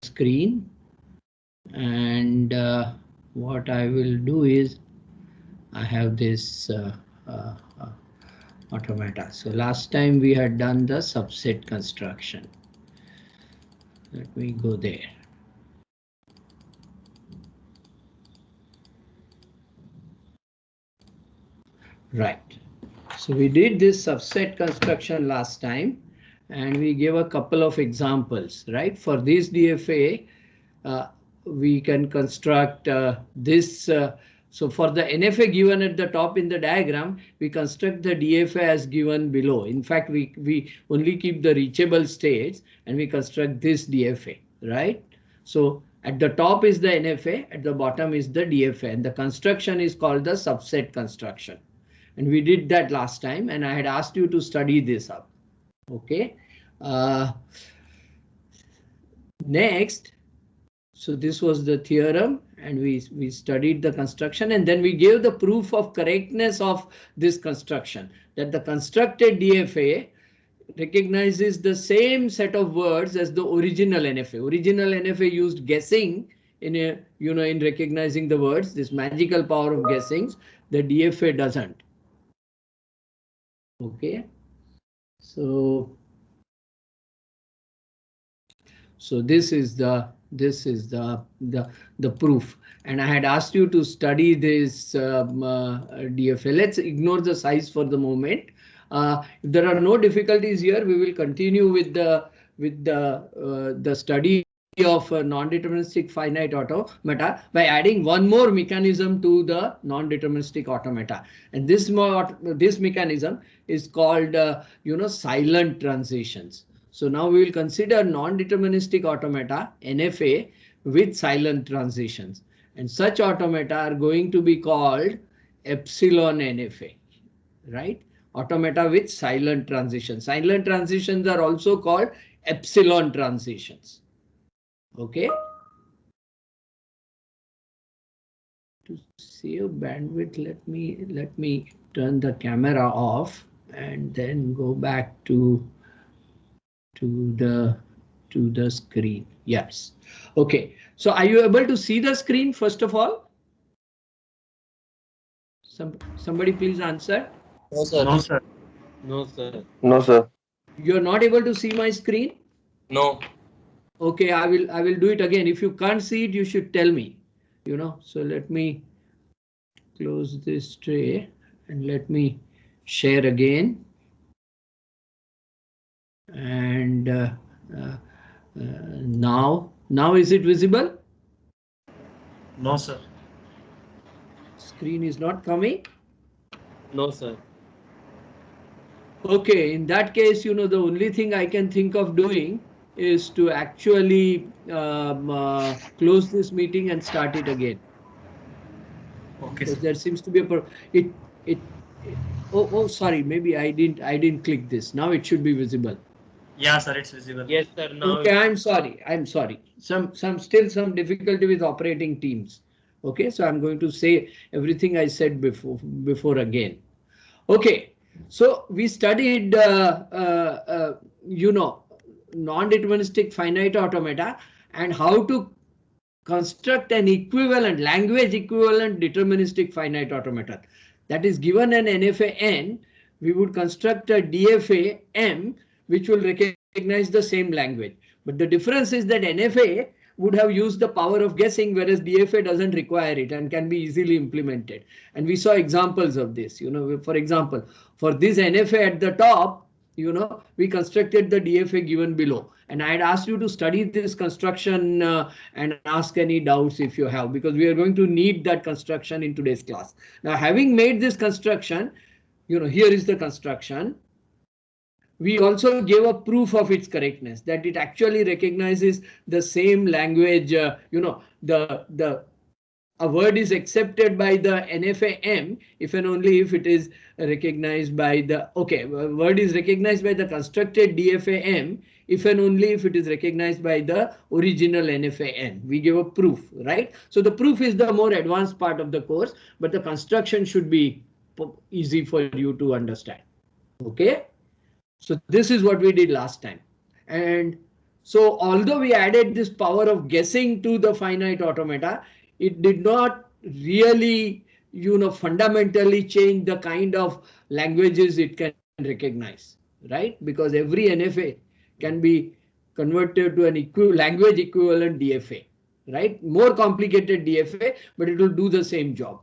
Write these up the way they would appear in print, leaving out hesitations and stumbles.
screen, and what I will do is I have this automata. So last time we had done the subset construction. Let me go there. Right. So we did this subset construction last time, and we gave a couple of examples, right? For this DFA, we can construct this. So for the NFA given at the top in the diagram, we construct the DFA as given below. In fact, we only keep the reachable states and we construct this DFA, right? So at the top is the NFA, at the bottom is the DFA, and the construction is called the subset construction. And we did that last time, and I had asked you to study this up. Okay. Next, so this was the theorem, and we studied the construction, and then we gave the proof of correctness of this construction, that the constructed DFA recognizes the same set of words as the original NFA. Original NFA used guessing in in recognizing the words, this magical power of guessings. The DFA doesn't. Okay, so this is the proof, and I had asked you to study this DFA. Let's ignore the size for the moment. If there are no difficulties here, we will continue with the study of non-deterministic finite automata by adding one more mechanism to the non-deterministic automata, and this mechanism is called silent transitions. So now we will consider non-deterministic automata, NFA, with silent transitions, and such automata are going to be called epsilon NFA, right? Automata with silent transitions. Silent transitions are also called epsilon transitions. Okay. To save bandwidth, let me turn the camera off and then go back to the screen. Yes. Okay. So are you able to see the screen first of all? Somebody please answer. No, sir. No, sir. No, sir. No, sir. You're not able to see my screen? No. Okay, I will do it again. If you can't see it, you should tell me. So let me close this tray and let me share again. And now is it visible? No, sir. Screen is not coming. No, sir. Okay, in that case, the only thing I can think of doing is to actually close this meeting and start it again. Okay, So sir. there seems to be oh, sorry, maybe I didn't click this. Now it should be visible. Yeah, sir, it's visible. Yes, sir. Now. Okay, I'm sorry. Still some difficulty with operating Teams. Okay, so I'm going to say everything I said before again. Okay, so we studied non-deterministic finite automata and how to construct an equivalent, language equivalent deterministic finite automata. That is, given an NFA N, we would construct a DFA M which will recognize the same language. But the difference is that NFA would have used the power of guessing, whereas DFA doesn't require it and can be easily implemented. And we saw examples of this. For example, for this NFA at the top, we constructed the DFA given below. And I had asked you to study this construction and ask any doubts if you have, because we are going to need that construction in today's class. Now, having made this construction, here is the construction. We also gave a proof of its correctness, that it actually recognizes the same language. A word is accepted by the NFA M if and only if it is recognized by the, word is recognized by the constructed DFA M if and only if it is recognized by the original NFA N. We give a proof, right? So the proof is the more advanced part of the course, but the construction should be easy for you to understand. Okay. So this is what we did last time. And So although we added this power of guessing to the finite automata, it did not really, fundamentally change the kind of languages it can recognize, right? Because every NFA can be converted to an language equivalent DFA, right? More complicated DFA, but it will do the same job,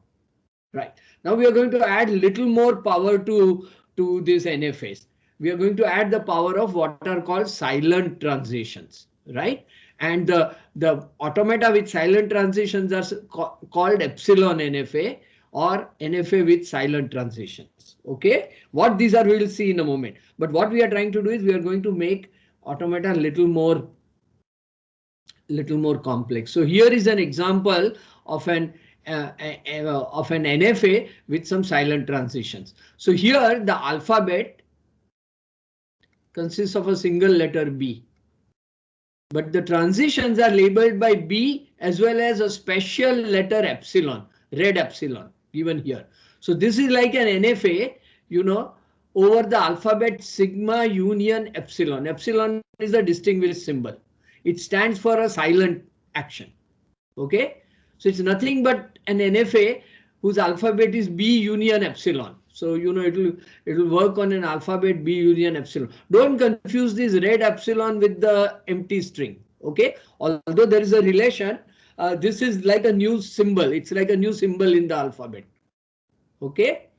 right? Now we are going to add little more power to these NFAs. We are going to add the power of what are called silent transitions, right? And the automata with silent transitions are called epsilon NFA or NFA with silent transitions. Okay, what these are we will see in a moment. But what we are trying to do is we are going to make automata little more complex. So here is an example of an NFA with some silent transitions. So here the alphabet consists of a single letter B, but the transitions are labeled by B as well as a special letter epsilon, red epsilon given here. So this is like an NFA, over the alphabet sigma union epsilon. Epsilon is a distinguished symbol. It stands for a silent action. Okay, so it's nothing but an NFA whose alphabet is B union epsilon. So it will work on an alphabet B union epsilon. Don't confuse this red epsilon with the empty string. Okay, although there is a relation, this is like a new symbol. It's like a new symbol in the alphabet. Okay,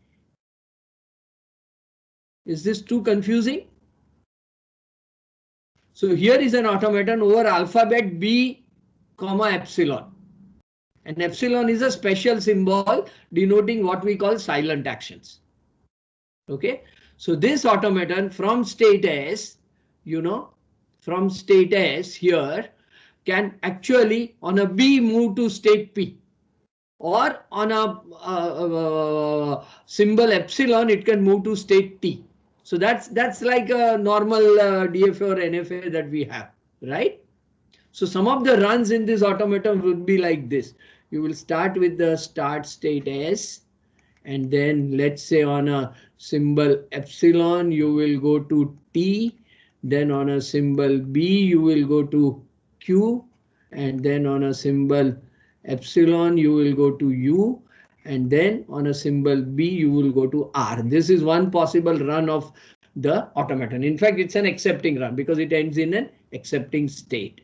is this too confusing? So here is an automaton over alphabet B, comma epsilon. And epsilon is a special symbol denoting what we call silent actions. Okay, so this automaton from state S, from state S here can actually on a B move to state P, or on a symbol epsilon it can move to state T. So that's like a normal DFA or NFA that we have, right? So some of the runs in this automaton would be like this. You will start with the start state S, and then let's say on a symbol epsilon you will go to T, then on a symbol B you will go to Q, and then on a symbol epsilon you will go to U, and then on a symbol B you will go to R. This is one possible run of the automaton. In fact, it's an accepting run because it ends in an accepting state,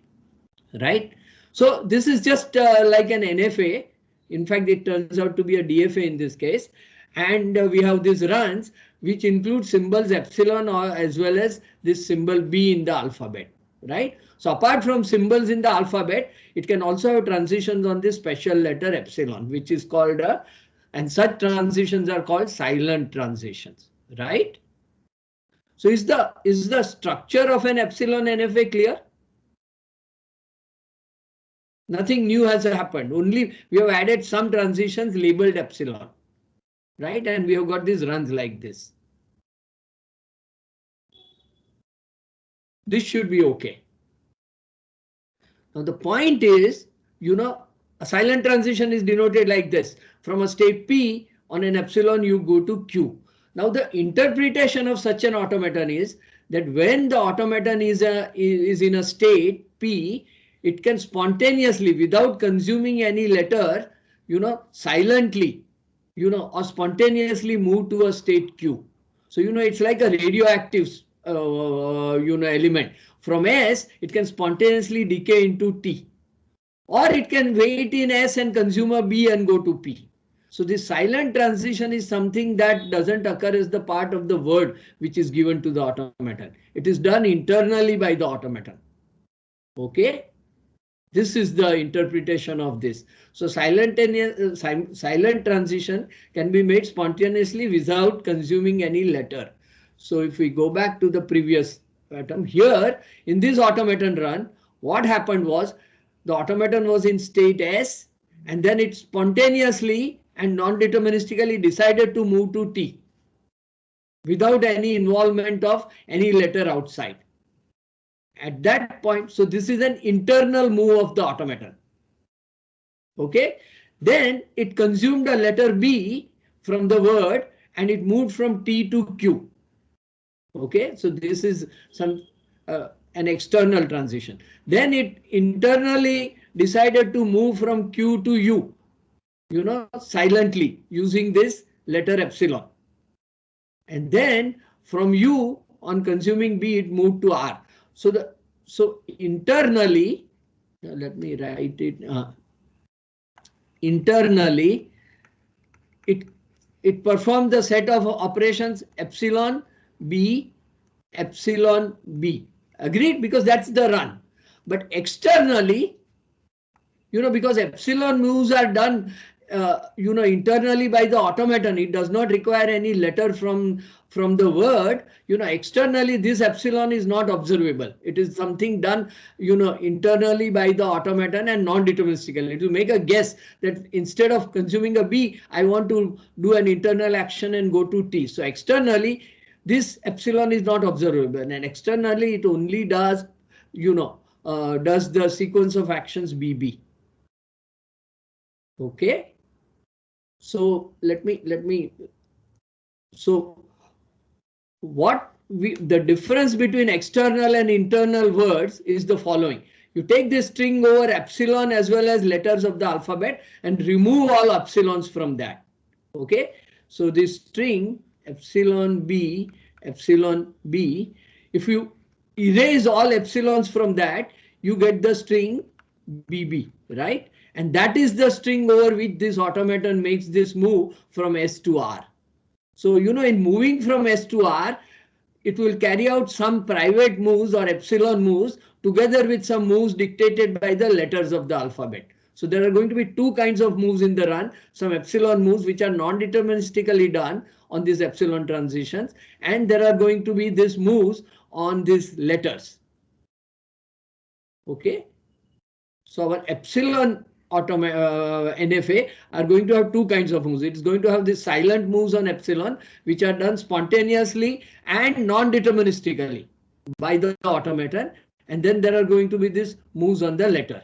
right? So this is just like an NFA. In fact, it turns out to be a DFA in this case. And we have these runs which include symbols epsilon or as well as this symbol B in the alphabet, right? So apart from symbols in the alphabet, it can also have transitions on this special letter epsilon, which is called and such transitions are called silent transitions, right? So is the structure of an epsilon NFA clear? Nothing new has happened. Only we have added some transitions labeled epsilon, right? And we have got these runs like this. This should be okay. Now the point is, a silent transition is denoted like this. From a state P on an epsilon, you go to Q. Now the interpretation of such an automaton is that when the automaton is in a state P, it can spontaneously, without consuming any letter, silently, or spontaneously move to a state Q. So, it's like a radioactive, element. From S, it can spontaneously decay into T. Or it can wait in S and consume a B and go to P. So this silent transition is something that doesn't occur as the part of the word which is given to the automaton. It is done internally by the automaton. Okay. This is the interpretation of this. So silent transition can be made spontaneously without consuming any letter. So if we go back to the previous pattern here in this automaton run, what happened was the automaton was in state S and then it spontaneously and non-deterministically decided to move to T without any involvement of any letter outside. At that point, so this is an internal move of the automaton. Okay, then it consumed a letter B from the word and it moved from T to Q. Okay, so this is some an external transition. Then it internally decided to move from Q to U, silently using this letter epsilon. And then from U on consuming B, it moved to R. So internally, let me write it. Internally, it performed the set of operations epsilon B. Agreed? Because that's the run. But externally, because epsilon moves are done, internally by the automaton, it does not require any letter from the word. Externally, this epsilon is not observable. It is something done, internally by the automaton and non-deterministical. It will make a guess that instead of consuming a B, I want to do an internal action and go to T. So externally, this epsilon is not observable, and externally it only does, does the sequence of actions BB. Okay. So so the difference between external and internal words is the following. You take this string over epsilon as well as letters of the alphabet and remove all epsilons from that. Okay. So this string epsilon B, if you erase all epsilons from that, you get the string BB, right? And that is the string over which this automaton makes this move from S to R. So, in moving from S to R, it will carry out some private moves or epsilon moves together with some moves dictated by the letters of the alphabet. So there are going to be two kinds of moves in the run, some epsilon moves which are non-deterministically done on these epsilon transitions, and there are going to be these moves on these letters. Okay. So our epsilon NFA are going to have two kinds of moves. It's going to have these silent moves on epsilon, which are done spontaneously and non-deterministically by the automaton. And then there are going to be these moves on the letter.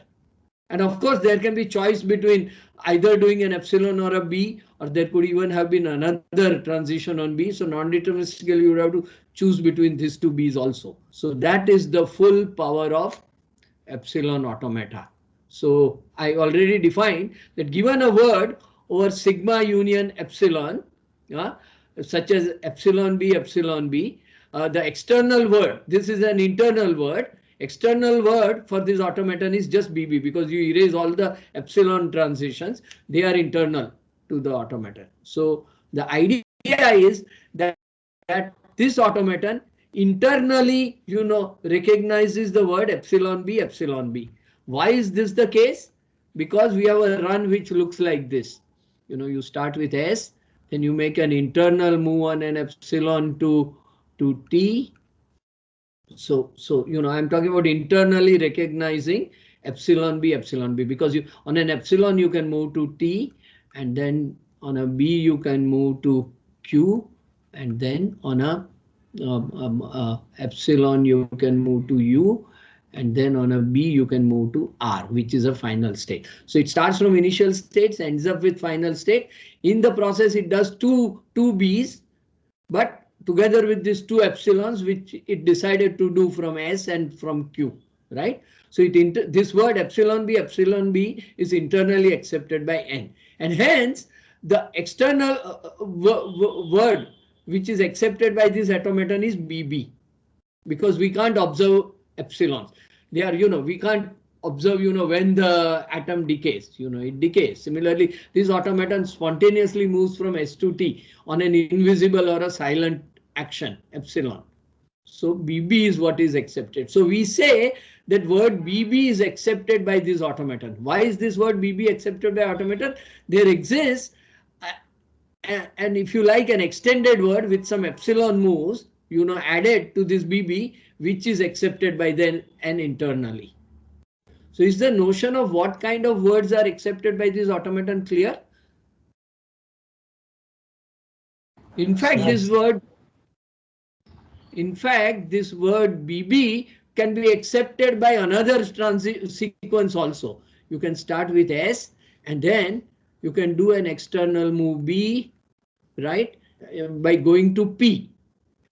And of course, there can be choice between either doing an epsilon or a B, or there could even have been another transition on B. So non-deterministically, you would have to choose between these two Bs also. So that is the full power of epsilon automata. So I already defined that given a word over sigma union epsilon, such as epsilon B, the external word, this is an internal word. External word for this automaton is just BB, because you erase all the epsilon transitions. They are internal to the automaton. So the idea is that this automaton internally, recognizes the word epsilon B. Why is this the case? Because we have a run which looks like this. You start with S, then you make an internal move on an epsilon to T. So I'm talking about internally recognizing epsilon B, because on an epsilon you can move to T, and then on a B you can move to Q, and then on a epsilon you can move to U, and then on a B you can move to R, which is a final state. So it starts from initial states, ends up with final state. In the process it does two Bs, but together with these two epsilons, which it decided to do from S and from Q, right? So this word epsilon B is internally accepted by N, and hence the external word which is accepted by this automaton is BB, because we can't observe epsilons. They are, we can't observe, when the atom decays, it decays. Similarly, this automaton spontaneously moves from S to T on an invisible or a silent action, epsilon. So BB is what is accepted. So we say that word BB is accepted by this automaton. Why is this word BB accepted by automaton? There exists, and if you like, an extended word with some epsilon moves, added to this BB, which is accepted by then and internally. So is the notion of what kind of words are accepted by this automaton clear? In fact, this word BB can be accepted by another sequence also. You can start with S, and then you can do an external move B, right, by going to P.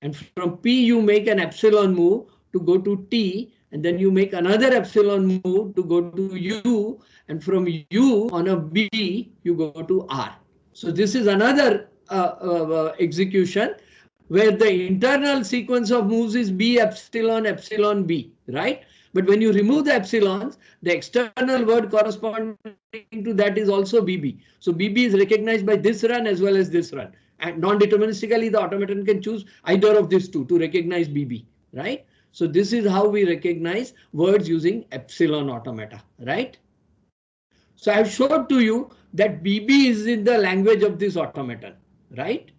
And from P you make an epsilon move to go to T, and then you make another epsilon move to go to U, and from U on a B, you go to R. So this is another execution where the internal sequence of moves is B epsilon epsilon B, right? But when you remove the epsilons, the external word corresponding to that is also BB. So BB is recognized by this run as well as this run. And non-deterministically, the automaton can choose either of these two to recognize BB, right? So this is how we recognize words using epsilon automata, right? So I've showed to you that BB is in the language of this automaton, right?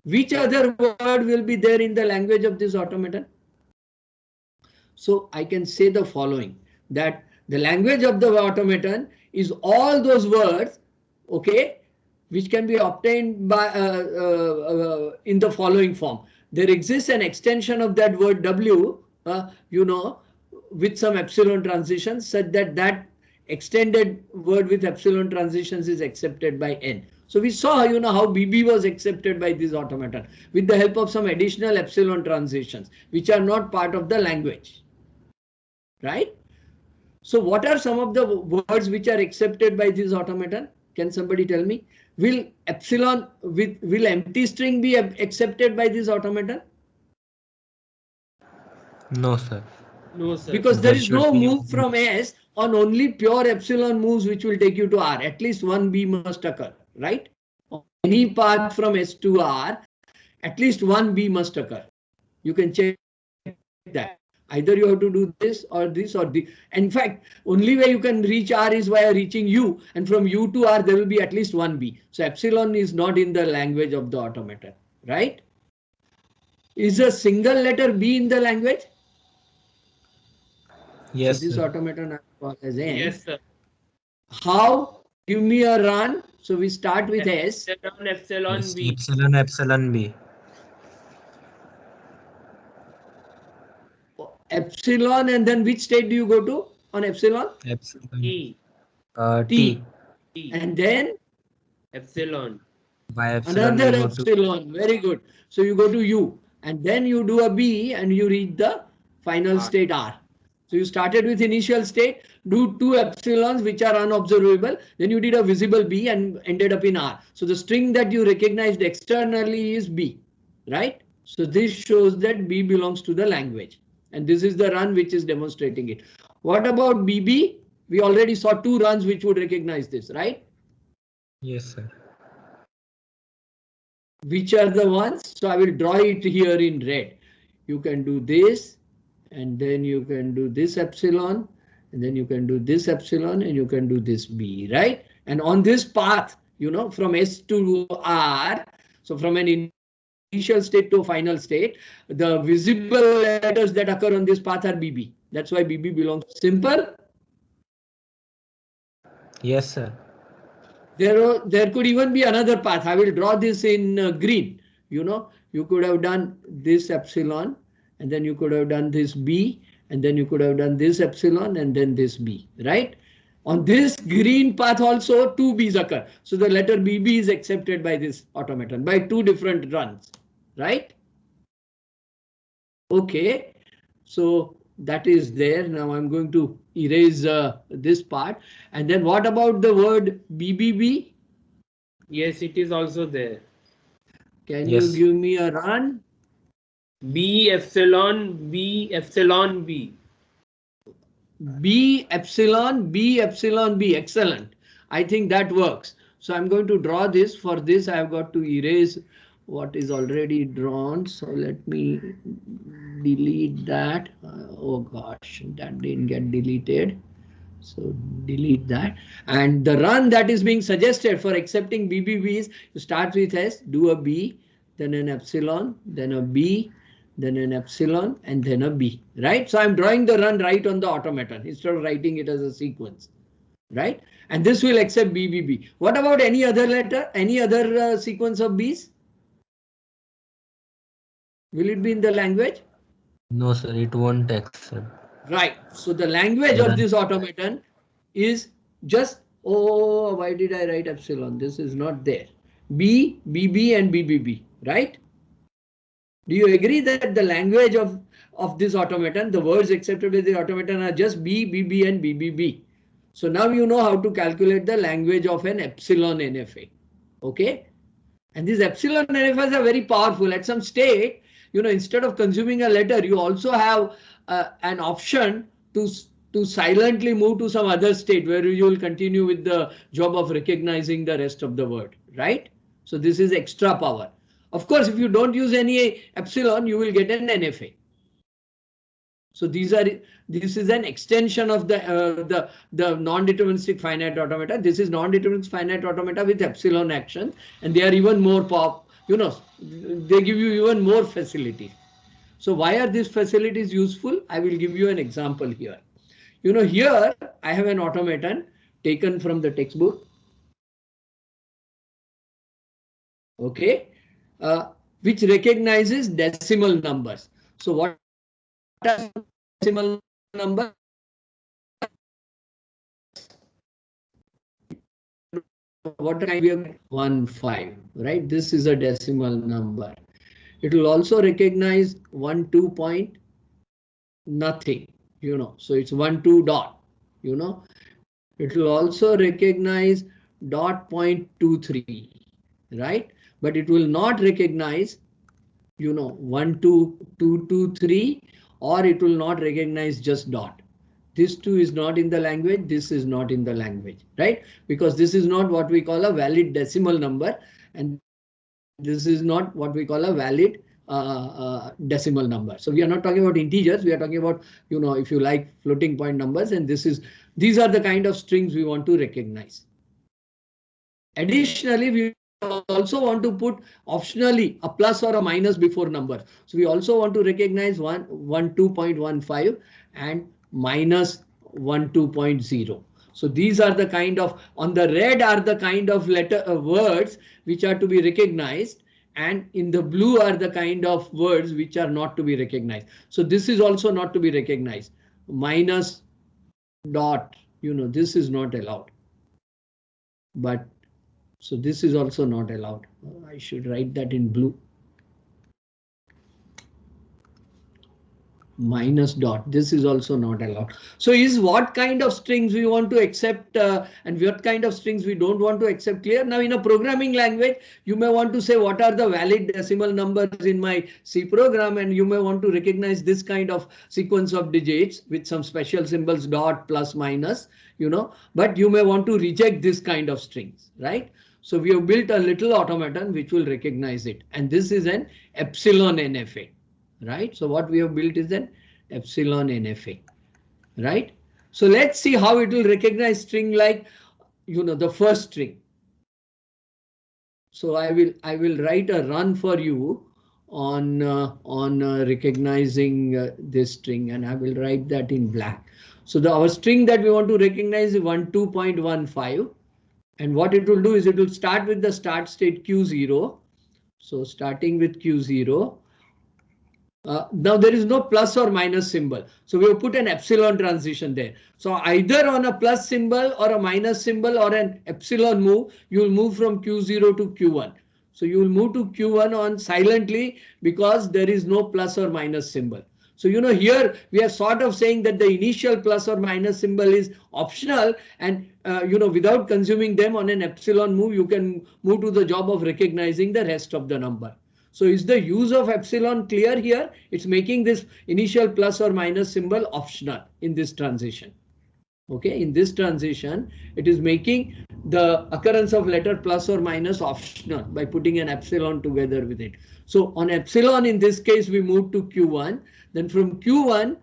Which other word will be there in the language of this automaton? So I can say the following, that the language of the automaton is all those words, okay, which can be obtained by in the following form. There exists an extension of that word W, with some epsilon transitions, such that that extended word with epsilon transitions is accepted by N. So we saw, how BB was accepted by this automaton with the help of some additional epsilon transitions, which are not part of the language, right? So what are some of the words which are accepted by this automaton? Can somebody tell me? Will empty string be accepted by this automaton? No, sir. No, sir. Because there There is should no be move from S on only pure epsilon moves which will take you to R. At least one B must occur, right? On any path from S to R, at least one B must occur. You can check that. Either you have to do this or this or this. In fact, only way you can reach R is via reaching U, and from U to R there will be at least one B. So epsilon is not in the language of the automaton, right? Is a single letter B in the language? Yes, so this sir. automaton I call as N. Yes, sir. How? Give me a run. So we start with S. Epsilon Yes, B. epsilon B. Epsilon, and then which state do you go to on epsilon? Epsilon E. T. E. And then Epsilon. By epsilon another we go to epsilon. Very good. So you go to U, and then you do a B, and you reach the final R. state R. So you started with initial state, do two epsilons which are unobservable, then you did a visible B and ended up in R. So the string that you recognized externally is B, right? So this shows that B belongs to the language. And this is the run which is demonstrating it. What about BB? We already saw two runs which would recognize this, right? Yes, sir. Which are the ones? So I will draw it here in red. You can do this, and then you can do this epsilon, and then you can do this epsilon, and you can do this B, right? And on this path, from S to R, so from an initial state to a final state, the visible letters that occur on this path are BB. That's why BB belongs. Simple. Yes, sir. There could even be another path. I will draw this in green. You could have done this epsilon, and then you could have done this B, and then you could have done this epsilon, and then this B, right? On this green path also, two B's occur. So the letter BB is accepted by this automaton by two different runs, right? Okay, so that is there. Now I'm going to erase this part. And then what about the word BBB? Yes, it is also there. Can Yes. you give me a run? B epsilon B epsilon B. B epsilon B epsilon B. Excellent. I think that works. So I'm going to draw this. For this, I've got to erase what is already drawn. So let me delete that. Oh gosh, that didn't get deleted. So delete that. And the run that is being suggested for accepting BBB is you start with S, do a B, then an epsilon, then a B, then an epsilon, and then a B, right? So I'm drawing the run right on the automaton instead of writing it as a sequence, right? And this will accept BBB. What about any other letter, any other sequence of Bs? Will it be in the language? No, sir. It won't accept. Right. So the language of this automaton is just, oh, why did I write epsilon? This is not there. B, BB, and BBB, right? Do you agree that the language of of this automaton, the words accepted by the automaton are just B, BB and BBB. So now you know how to calculate the language of an epsilon NFA. Okay. And these epsilon NFAs are very powerful. At some state, instead of consuming a letter, you also have an option to silently move to some other state where you will continue with the job of recognizing the rest of the word, right? So this is extra power. Of course, if you don't use any epsilon, you will get an NFA. So this is an extension of the non-deterministic finite automata. This is non-deterministic finite automata with epsilon action, and they are even more they give you even more facilities. So why are these facilities useful? I will give you an example here. Here I have an automaton taken from the textbook. Okay, which recognizes decimal numbers. So what are decimal numbers? What kind we have? 1,5, right? This is a decimal number. It will also recognize 1, 2 point nothing, so it's 1, 2 dot, it will also recognize dot 0.23, right? But it will not recognize, 1, 2, 2, 2, 3, or it will not recognize just dot. This too is not in the language. This is not in the language, right? Because this is not what we call a valid decimal number, and this is not what we call a valid decimal number. So we are not talking about integers. We are talking about, if you like, floating point numbers, and these are the kind of strings we want to recognize. Additionally, we also want to put optionally a plus or a minus before number. So we also want to recognize 2.15 and minus 12.0. So these are the kind of, on the red are the kind of words which are to be recognized, and in the blue are the kind of words which are not to be recognized. So this is also not to be recognized. Minus dot, this is not allowed. But so this is also not allowed. I should write that in blue. Minus dot, this is also not allowed. So is what kind of strings we want to accept and what kind of strings we don't want to accept clear? Now in a programming language, you may want to say what are the valid decimal numbers in my C program, and you may want to recognize this kind of sequence of digits with some special symbols, dot, plus, minus, but you may want to reject this kind of strings, right? So we have built a little automaton which will recognize it, and this is an epsilon NFA. Right, so what we have built is an epsilon NFA, right? So let's see how it will recognize string like, the first string. So I will write a run for you on recognizing this string, and I will write that in black. So our string that we want to recognize is 12.15, and what it will do is it will start with the start state Q0. So starting with Q0. Now there is no plus or minus symbol. So we will put an epsilon transition there. So either on a plus symbol or a minus symbol or an epsilon move, you will move from Q0 to Q1. So you will move to Q1 on silently because there is no plus or minus symbol. So, here we are sort of saying that the initial plus or minus symbol is optional, and, without consuming them on an epsilon move, you can move to the job of recognizing the rest of the number. So is the use of epsilon clear here? It's making this initial plus or minus symbol optional in this transition. Okay, in this transition, it is making the occurrence of letter plus or minus optional by putting an epsilon together with it. So on epsilon, in this case, we move to Q1. Then from Q1,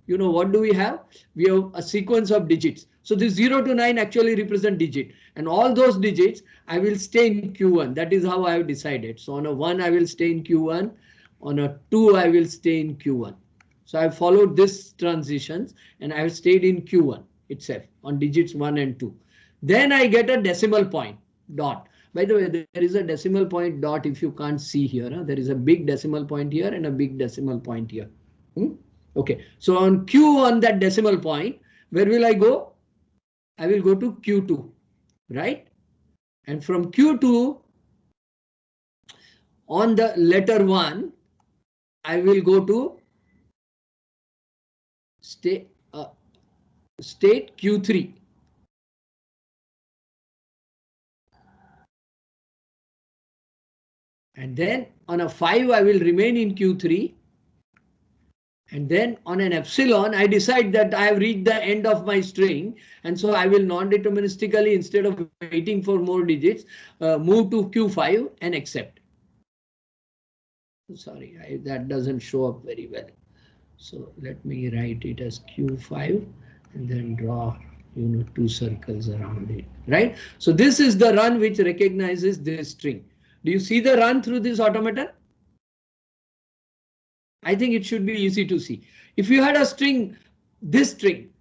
what do we have? We have a sequence of digits. So this 0 to 9 actually represent digit, and all those digits I will stay in Q1. That is how I have decided. So on a 1 I will stay in Q1, on a 2 I will stay in Q1. So I followed this transitions and I have stayed in Q1 itself on digits 1 and 2. Then I get a decimal point dot. By the way, there is a decimal point dot if you can't see here. There is a big decimal point here and a big decimal point here. Okay, so on Q1, that decimal point, where will I go? I will go to Q2, right? And from Q2, on the letter 1, I will go to state Q3. And then on a 5, I will remain in Q3. And then on an epsilon, I decide that I have reached the end of my string. And so I will non-deterministically, instead of waiting for more digits, move to Q5 and accept. Sorry, that doesn't show up very well. So let me write it as Q5 and then draw, 2 circles around it, right? So this is the run which recognizes this string. Do you see the run through this automaton? I think it should be easy to see. If you had a string, this string,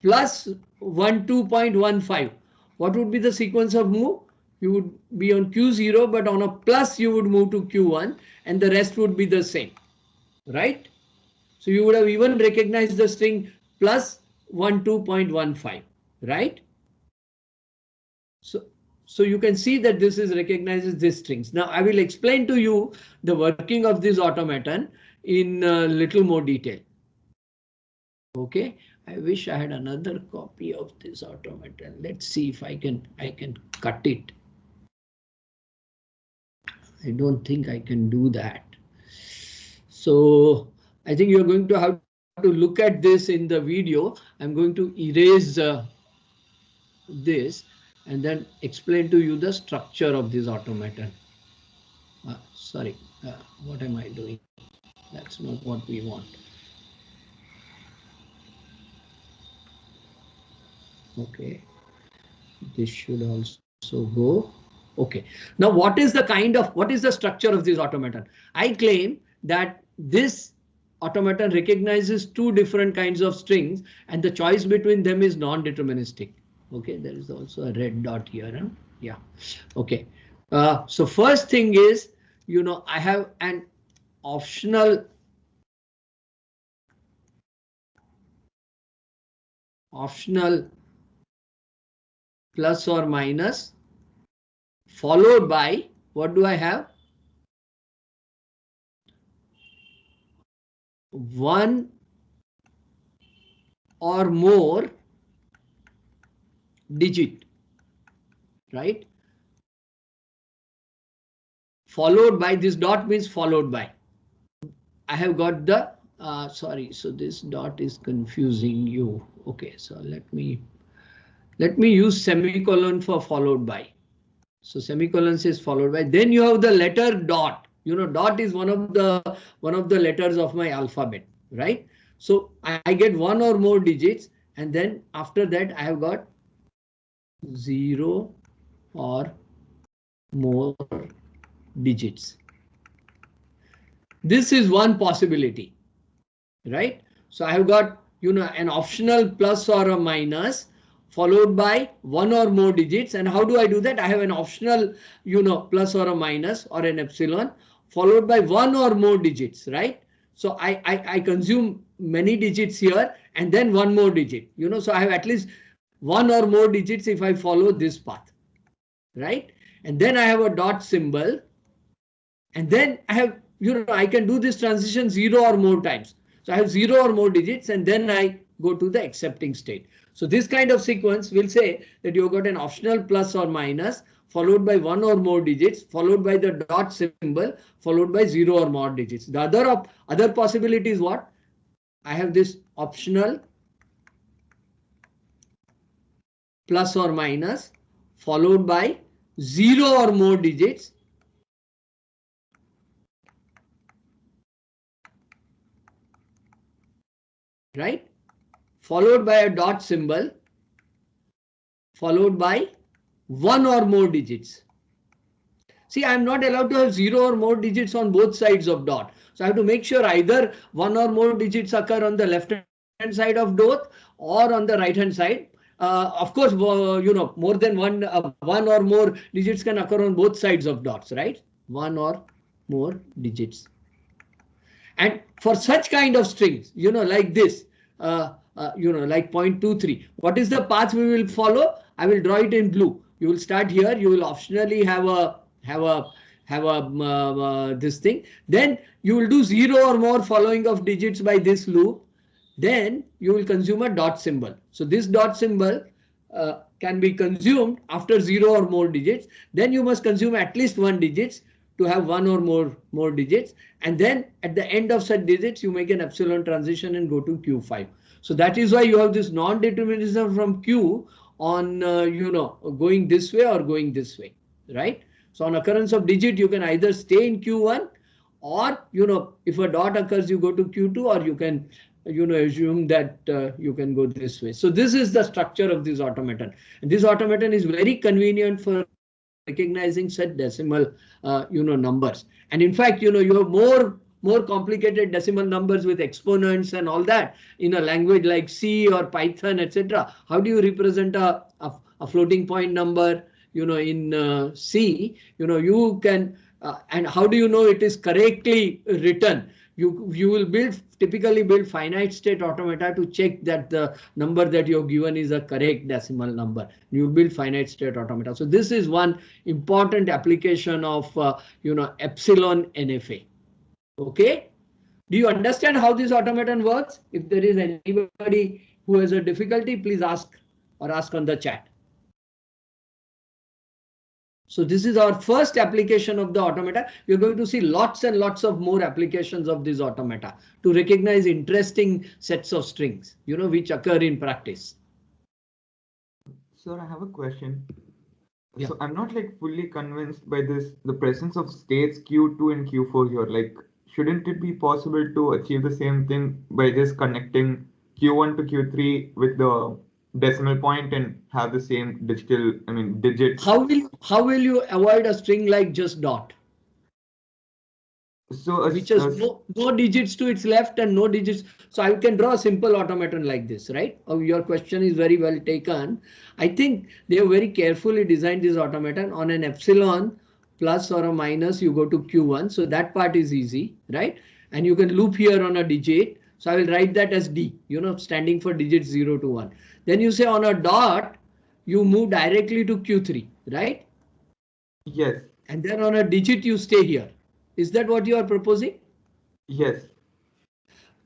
plus 12.15, what would be the sequence of move? You would be on Q0, but on a plus you would move to Q1 and the rest would be the same, right? So you would have even recognized the string plus 12.15, right? So you can see that this is recognizes these strings. Now I will explain to you the working of this automaton in a little more detail. Okay, I wish I had another copy of this automaton. Let's see if I can cut it. I don't think I can do that. So I think you're going to have to look at this in the video. I'm going to erase this and then explain to you the structure of this automaton. Sorry, what am I doing? That's not what we want. Okay, this should also go. Okay, now what is the structure of this automaton? I claim that this automaton recognizes 2 different kinds of strings and the choice between them is non-deterministic. Okay, there is also a red dot here. Huh? Yeah. Okay. So first thing is, I have an optional plus or minus followed by, what do I have? 1 or more digit, right? Followed by, this dot means followed by. I have got the, sorry, so this dot is confusing you. Okay, so let me use semicolon for followed by. So semicolon says followed by. Then you have the letter dot. Dot is one of the letters of my alphabet, right? So I get 1 or more digits, and then after that I have got 0 or more digits. This is one possibility, right? So I have got, an optional plus or a minus followed by 1 or more digits. And how do I do that? I have an optional, plus or a minus or an epsilon followed by 1 or more digits, right? So I consume many digits here and then 1 more digit, so I have at least 1 or more digits if I follow this path, right? And then I have a dot symbol, and then I have, I can do this transition 0 or more times. So I have 0 or more digits, and then I go to the accepting state. So this kind of sequence will say that you've got an optional plus or minus followed by 1 or more digits, followed by the dot symbol, followed by 0 or more digits. The other possibility is what? I have this optional plus or minus followed by 0 or more digits, right? Followed by a dot symbol, followed by 1 or more digits. See, I'm not allowed to have 0 or more digits on both sides of dot. So I have to make sure either 1 or more digits occur on the left hand side of dot or on the right hand side. Of course, more than one or more digits can occur on both sides of dots, right? 1 or more digits. And for such kind of strings, like this, like 0.23, what is the path we will follow? I will draw it in blue. You will start here. You will optionally have have a this thing. Then you will do 0 or more following of digits by this loop. Then you will consume a dot symbol. So this dot symbol can be consumed after 0 or more digits. Then you must consume at least 1 digits to have 1 or more digits. And then at the end of such digits, you make an epsilon transition and go to Q5. So that is why you have this non-determinism from Q on, going this way or going this way, right? So on occurrence of digit, you can either stay in Q1 or, if a dot occurs, you go to Q2, or you can, assume that you can go this way. So this is the structure of this automaton. And this automaton is very convenient for recognizing such decimal, numbers. And in fact, you have more complicated decimal numbers with exponents and all that in a language like C or Python, etc. How do you represent a floating point number, in C? You can, and how do you know it is correctly written? You will typically build finite state automata to check that the number that you have given is a correct decimal number. You build finite state automata. So this is one important application of epsilon NFA. Okay. Do you understand how this automaton works? If there is anybody who has a difficulty, please ask on the chat. So this is our first application of the automata. You're going to see lots and lots of more applications of this automata to recognize interesting sets of strings, which occur in practice. Sir, I have a question. Yeah. So I'm not fully convinced by the presence of states Q2 and Q4 here. Shouldn't it be possible to achieve the same thing by just connecting Q1 to Q3 with the decimal point and have the same digits? How will you avoid a string like just dot? So which has no digits to its left and no digits. So I can draw a simple automaton like this, right? Oh, your question is very well taken. I think they have very carefully designed this automaton. On an epsilon plus or a minus, you go to Q1. So that part is easy, right? And you can loop here on a digit. So I will write that as D, standing for digits 0 to 1. Then you say on a dot, you move directly to Q3, right? Yes. And then on a digit, you stay here. Is that what you are proposing? Yes.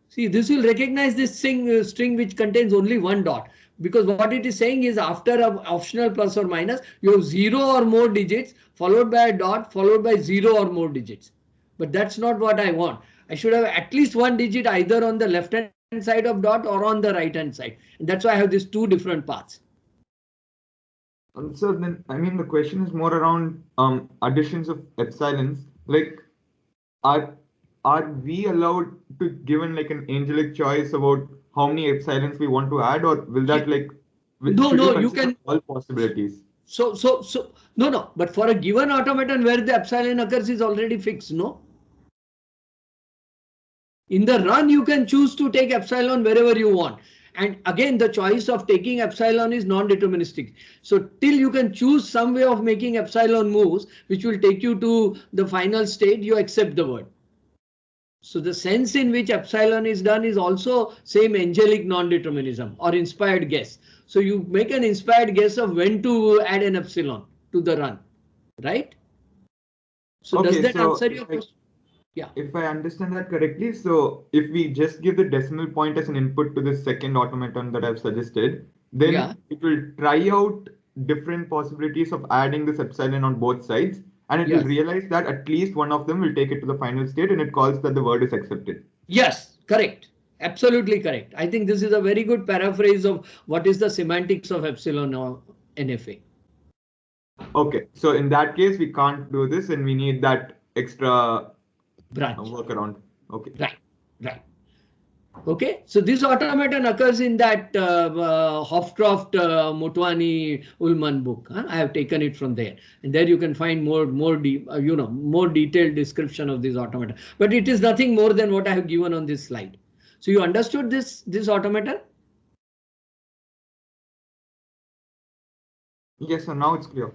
See, this will recognize this string which contains only one dot, because what it is saying is after an optional plus or minus, you have 0 or more digits followed by a dot followed by 0 or more digits. But that's not what I want. I should have at least one digit either on the left hand side of dot or on the right hand side. And that's why I have these two different paths. So then, the question is more around additions of epsilons. Are we allowed to given an angelic choice about how many epsilons we want to add, or will that no, you can all possibilities? So no. But for a given automaton where the epsilon occurs is already fixed, no? In the run, you can choose to take epsilon wherever you want. And again, the choice of taking epsilon is non-deterministic. So till you can choose some way of making epsilon moves, which will take you to the final state, you accept the word. So the sense in which epsilon is done is also same angelic non-determinism or inspired guess. So you make an inspired guess of when to add an epsilon to the run, right? So okay, does that answer your question? Yeah. If I understand that correctly, so if we just give the decimal point as an input to this second automaton that I've suggested, then it will try out different possibilities of adding this epsilon on both sides, and it will realize that at least one of them will take it to the final state, and it calls that the word is accepted. Yes, correct. Absolutely correct. I think this is a very good paraphrase of what is the semantics of epsilon or NFA. Okay, so in that case, we can't do this, and we need that extra branch workaround. Okay. Right. Okay, so this automaton occurs in that Hofstroft Motwani Ullman book. I have taken it from there, and there you can find more detailed description of this automaton. But it is nothing more than what I have given on this slide. So you understood this automaton? Yes, sir. Now it's clear.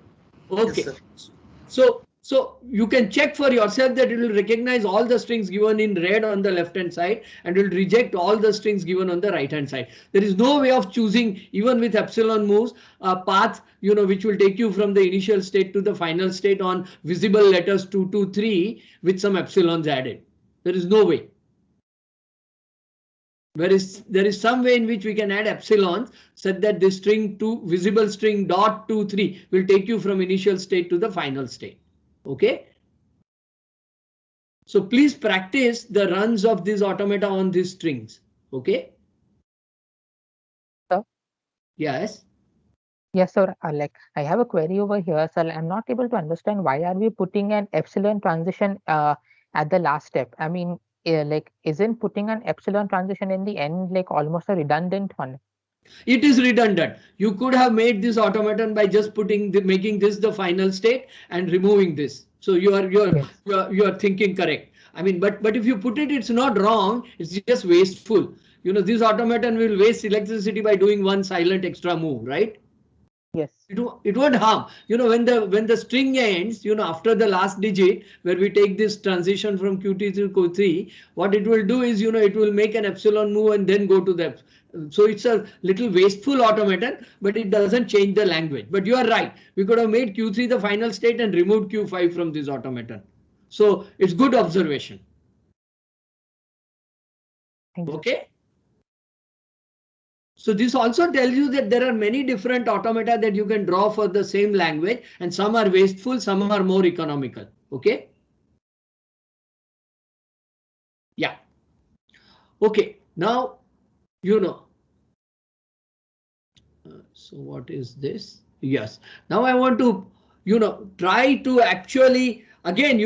Okay. Yes, So So you can check for yourself that it will recognize all the strings given in red on the left hand side and will reject all the strings given on the right hand side. There is no way of choosing, even with epsilon moves, a path, which will take you from the initial state to the final state on visible letters 2 to 3 with some epsilons added. There is no way. There is some way in which we can add epsilons such that this string to visible string dot 2, 3 will take you from initial state to the final state. Okay. So please practice the runs of these automata on these strings. Okay. Sir? Yes. Yes, sir. Like I have a query over here, sir. I'm not able to understand why are we putting an epsilon transition at the last step. I mean, like isn't putting an epsilon transition in the end like almost a redundant one? It is redundant. You could have made this automaton by just making this the final state and removing this. So you are thinking correct. I mean, but if you put it, it's not wrong. It's just wasteful. This automaton will waste electricity by doing one silent extra move, right? Yes. It won't harm. When the string ends, after the last digit, where we take this transition from Qt to Q3, what it will do is, it will make an epsilon move and then go to the. So it's a little wasteful automaton, but it doesn't change the language. But you are right. We could have made Q3 the final state and removed Q5 from this automaton. So it's good observation. Okay. So this also tells you that there are many different automata that you can draw for the same language, and some are wasteful, some are more economical. Okay. Yeah. Okay. Now, so what is this? Yes. Now I want to, try to actually, again,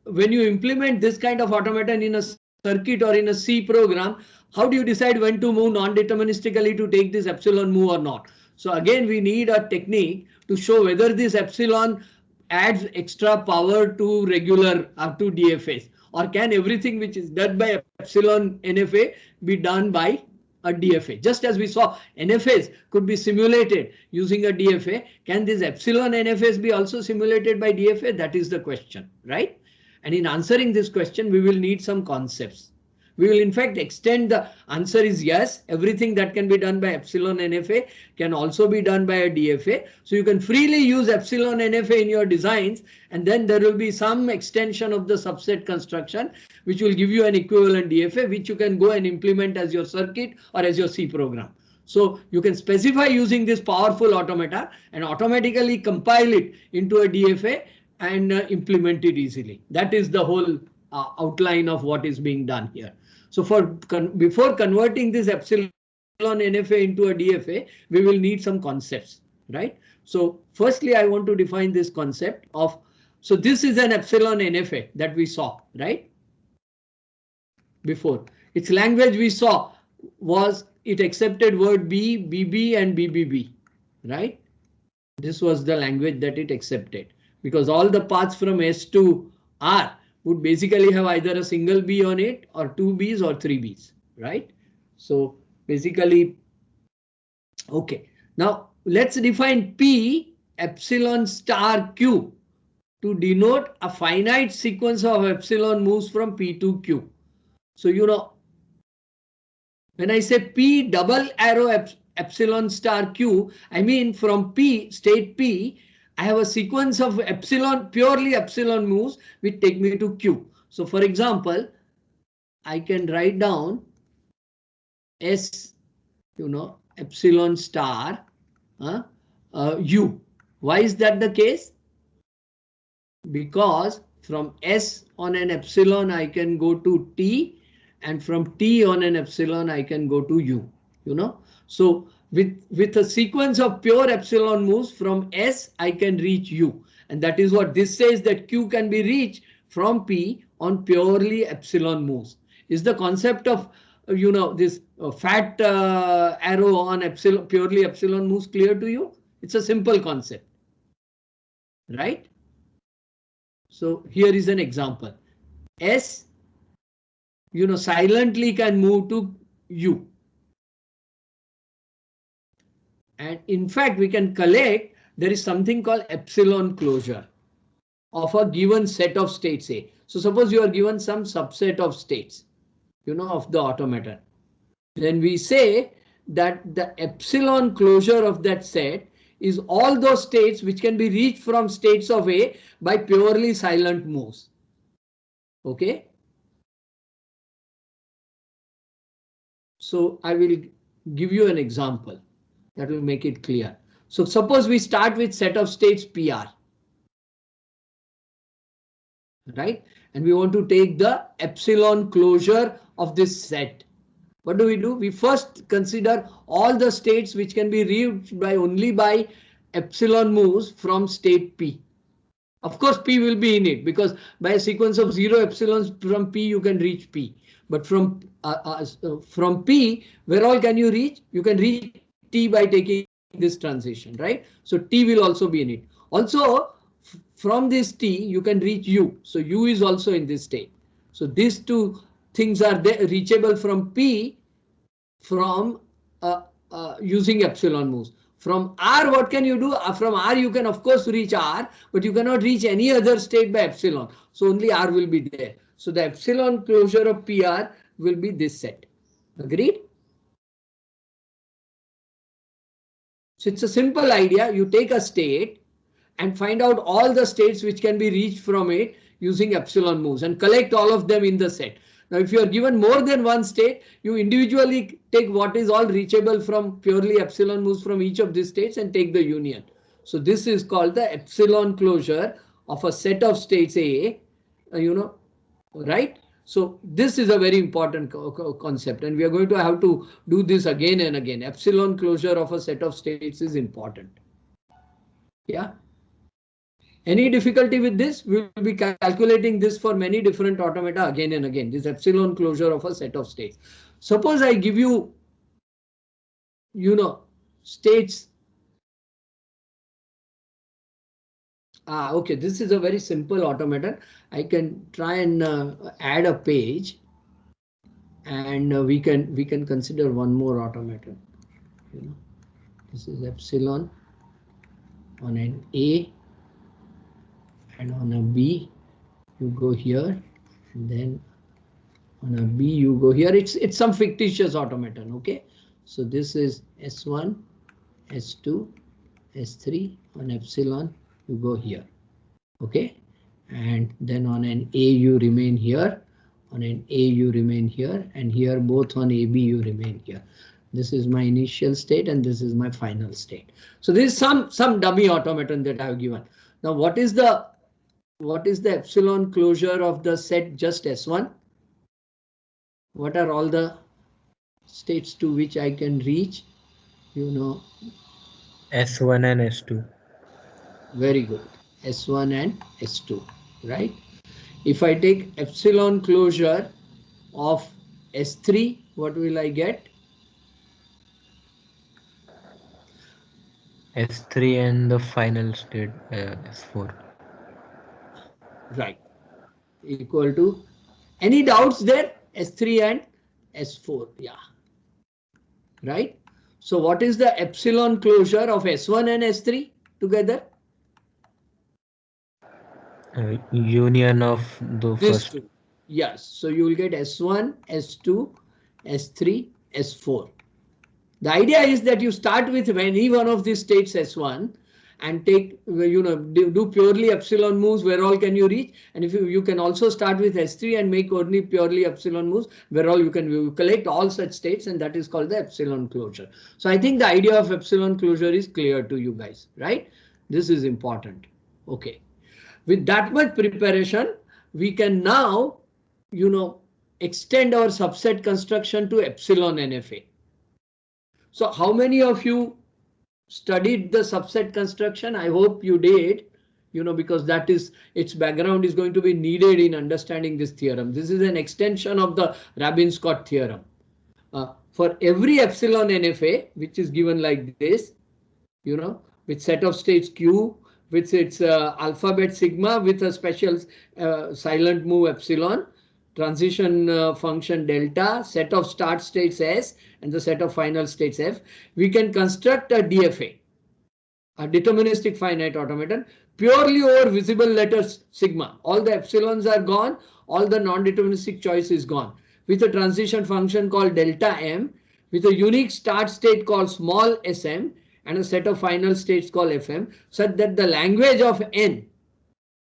when you implement this kind of automaton in a circuit or in a C program, how do you decide when to move non-deterministically to take this epsilon move or not? So again, we need a technique to show whether this epsilon adds extra power to regular to DFAs, or can everything which is done by epsilon NFA be done by a DFA. Just as we saw NFAs could be simulated using a DFA, can these epsilon NFAs be also simulated by DFA? That is the question, right? And in answering this question, we will need some concepts. We will in fact extend the answer is yes. Everything that can be done by epsilon NFA can also be done by a DFA. So you can freely use epsilon NFA in your designs, and then there will be some extension of the subset construction which will give you an equivalent DFA which you can go and implement as your circuit or as your C program. So you can specify using this powerful automata and automatically compile it into a DFA and implement it easily. That is the whole outline of what is being done here. So before converting this epsilon NFA into a DFA, we will need some concepts, right? So firstly, I want to define this concept of, so this is an epsilon NFA that we saw, right? Before, its language we saw was it accepted word B, BB and BBB, right? This was the language that it accepted, because all the paths from S to R would basically have either a single B on it or two Bs or three Bs, right? So basically, okay. Now let's define P epsilon star Q to denote a finite sequence of epsilon moves from P to Q. So when I say P double arrow epsilon star Q, I mean from P, state P, I have a sequence of purely epsilon moves which take me to Q. So for example, I can write down S, epsilon star U. Why is that the case? Because from S on an epsilon I can go to T, and from T on an epsilon I can go to U, So with a sequence of pure epsilon moves from S, I can reach U. And that is what this says, that Q can be reached from P on purely epsilon moves. Is the concept of, this fat arrow on purely epsilon moves clear to you? It's a simple concept, right? So here is an example. S, silently can move to U. And in fact, we can collect, there is something called epsilon closure. of a given set of states A. So suppose you are given some subset of states, of the automaton. Then we say that the epsilon closure of that set is all those states which can be reached from states of A by purely silent moves. Okay. So I will give you an example that will make it clear. So suppose we start with set of states PR. Right? And we want to take the epsilon closure of this set. What do? We first consider all the states which can be reached by only by epsilon moves from state P. Of course, P will be in it because by a sequence of 0 epsilons from P you can reach P. But from P, where all can you reach? You can reach T by taking this transition, right? So T will also be in it. Also, from this T you can reach U. So U is also in this state. So these two things are reachable from P from using epsilon moves. From R, what can you do? From R, you can of course reach R, but you cannot reach any other state by epsilon. So only R will be there. So the epsilon closure of PR will be this set. Agreed? So it's a simple idea. You take a state and find out all the states which can be reached from it using epsilon moves and collect all of them in the set. Now, if you are given more than one state, you individually take what is all reachable from purely epsilon moves from each of these states and take the union. So this is called the epsilon closure of a set of states A, right? So this is a very important concept, and we are going to have to do this again and again. Epsilon closure of a set of states is important. Yeah. Any difficulty with this? We will be calculating this for many different automata again and again. This epsilon closure of a set of states. Suppose I give you, states. Okay, this is a very simple automaton. I can try and add a page, and we can consider one more automaton. This is epsilon on an A. And on a B, you go here, and then on a B, you go here. It's some fictitious automaton, okay? So this is S1, S2, S3, on epsilon, you go here, okay? And then on an A, you remain here, on an A, you remain here, and here both on AB, you remain here. This is my initial state, and this is my final state. So this is some dummy automaton that I have given. Now, what is the epsilon closure of the set just S1? What are all the states to which I can reach? S1 and S2. Very good. S1 and S2, right? If I take epsilon closure of S3, what will I get? S3 and the final state S4. Right. Equal to, any doubts there? S3 and S4, yeah. Right. So what is the epsilon closure of S1 and S3 together? Union of the first. Two. Yes. So you will get S1, S2, S3, S4. The idea is that you start with any one of these states S1 and take, do purely epsilon moves where all can you reach. And if you can also start with S3 and make only purely epsilon moves where all you collect all such states, and that is called the epsilon closure. So I think the idea of epsilon closure is clear to you guys, right? This is important. Okay. With that much preparation, we can now, extend our subset construction to epsilon NFA. So how many of you studied the subset construction? I hope you did, because that is, its background is going to be needed in understanding this theorem. This is an extension of the Rabin-Scott theorem. For every epsilon NFA, which is given like this, with set of states Q, with its alphabet sigma, with a special silent move epsilon, transition function delta, set of start states S, and the set of final states F, we can construct a DFA, a deterministic finite automaton, purely over visible letters sigma. All the epsilons are gone. All the non-deterministic choice is gone. With a transition function called delta m, with a unique start state called small sm, and a set of final states called fm, such that the language of n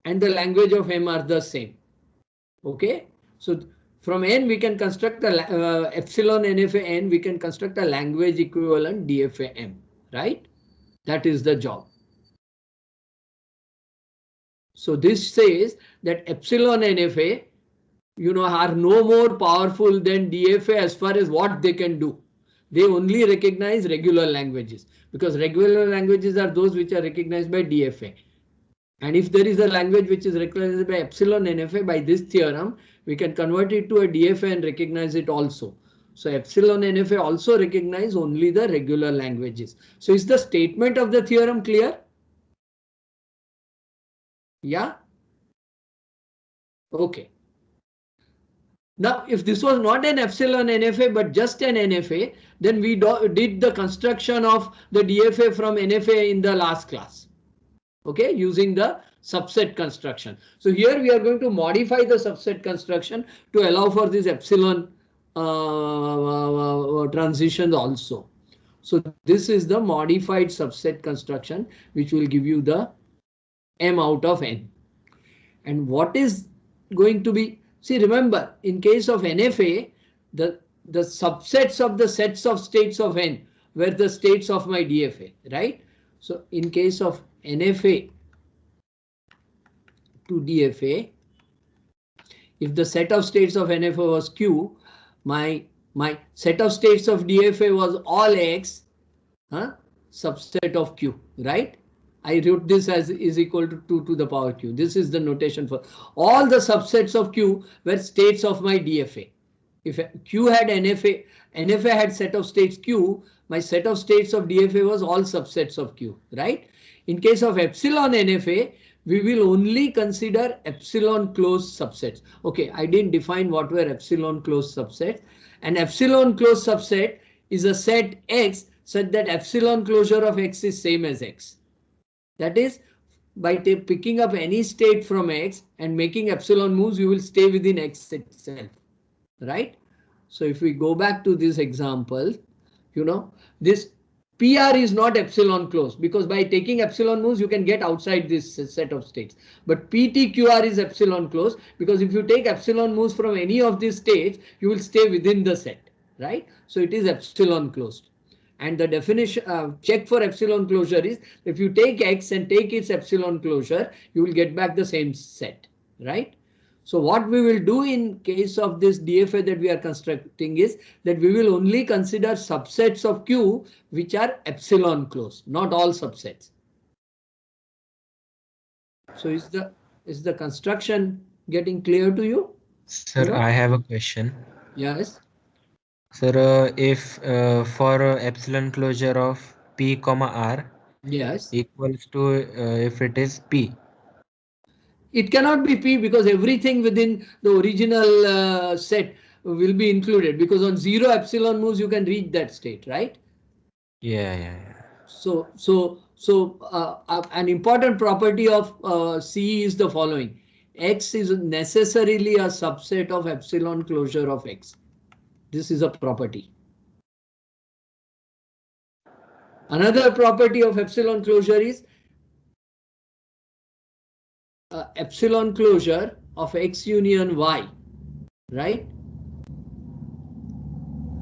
and the language of m are the same. Okay, so from n we can construct a epsilon NFA n, we can construct a language equivalent DFA m, right? That is the job. So this says that epsilon NFA, are no more powerful than DFA as far as what they can do. They only recognize regular languages, because regular languages are those which are recognized by DFA. And if there is a language which is recognized by epsilon NFA, by this theorem, we can convert it to a DFA and recognize it also. So epsilon NFA also recognize only the regular languages. So is the statement of the theorem clear? Yeah? Okay. Now, if this was not an epsilon NFA, but just an NFA, then we did the construction of the DFA from NFA in the last class. Okay, using the subset construction. So here we are going to modify the subset construction to allow for this epsilon transition also. So this is the modified subset construction, which will give you the m out of n. And what is going to be, see, remember, in case of NFA, the subsets of the sets of states of n were the states of my DFA, right? So in case of NFA to DFA, if the set of states of NFA was Q, my set of states of DFA was all X, subset of Q, right? I wrote this as is equal to 2 to the power Q. This is the notation for all the subsets of Q were states of my DFA. If Q had NFA had set of states Q, my set of states of DFA was all subsets of Q, right? In case of epsilon NFA, we will only consider epsilon closed subsets. Okay, I didn't define what were epsilon closed subsets. An epsilon closed subset is a set X such that epsilon closure of X is same as X. That is, by picking up any state from X and making epsilon moves, you will stay within X itself, right? So if we go back to this example, this PR is not epsilon closed, because by taking epsilon moves, you can get outside this set of states. But PTQR is epsilon closed, because if you take epsilon moves from any of these states, you will stay within the set, right? So it is epsilon closed. And the definition check for epsilon closure is if you take X and take its epsilon closure, you will get back the same set, right? So what we will do in case of this DFA that we are constructing is that we will only consider subsets of Q which are epsilon closed, not all subsets. So is the construction getting clear to you? Sir, I have a question. Yes. Sir, if for epsilon closure of P comma R, yes, equals to if it is P. It cannot be P, because everything within the original set will be included, because on 0 epsilon moves you can reach that state, right? Yeah. So an important property of C is the following: X is necessarily a subset of epsilon closure of X. This is a property. Another property of epsilon closure is epsilon closure of X union Y, right?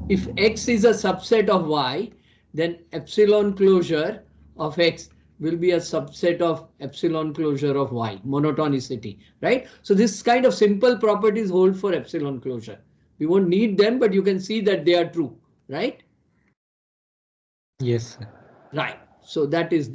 If X is a subset of Y, then epsilon closure of X will be a subset of epsilon closure of Y, monotonicity, right? So this kind of simple properties hold for epsilon closure. We won't need them, but you can see that they are true, right? Yes, sir. Right. So that is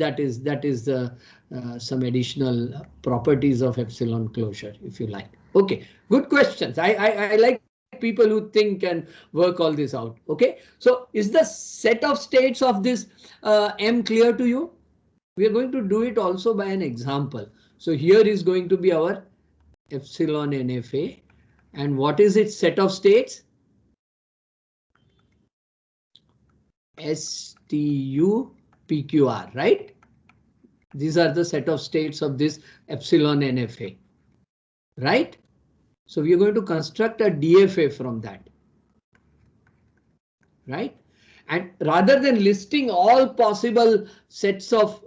some additional properties of epsilon closure, if you like. Okay, good questions. I like people who think and work all this out. Okay, so is the set of states of this M clear to you? We are going to do it also by an example. So here is going to be our epsilon NFA. And what is its set of states? STU PQR, right? These are the set of states of this epsilon NFA, right? So we are going to construct a DFA from that, right? And rather than listing all possible sets of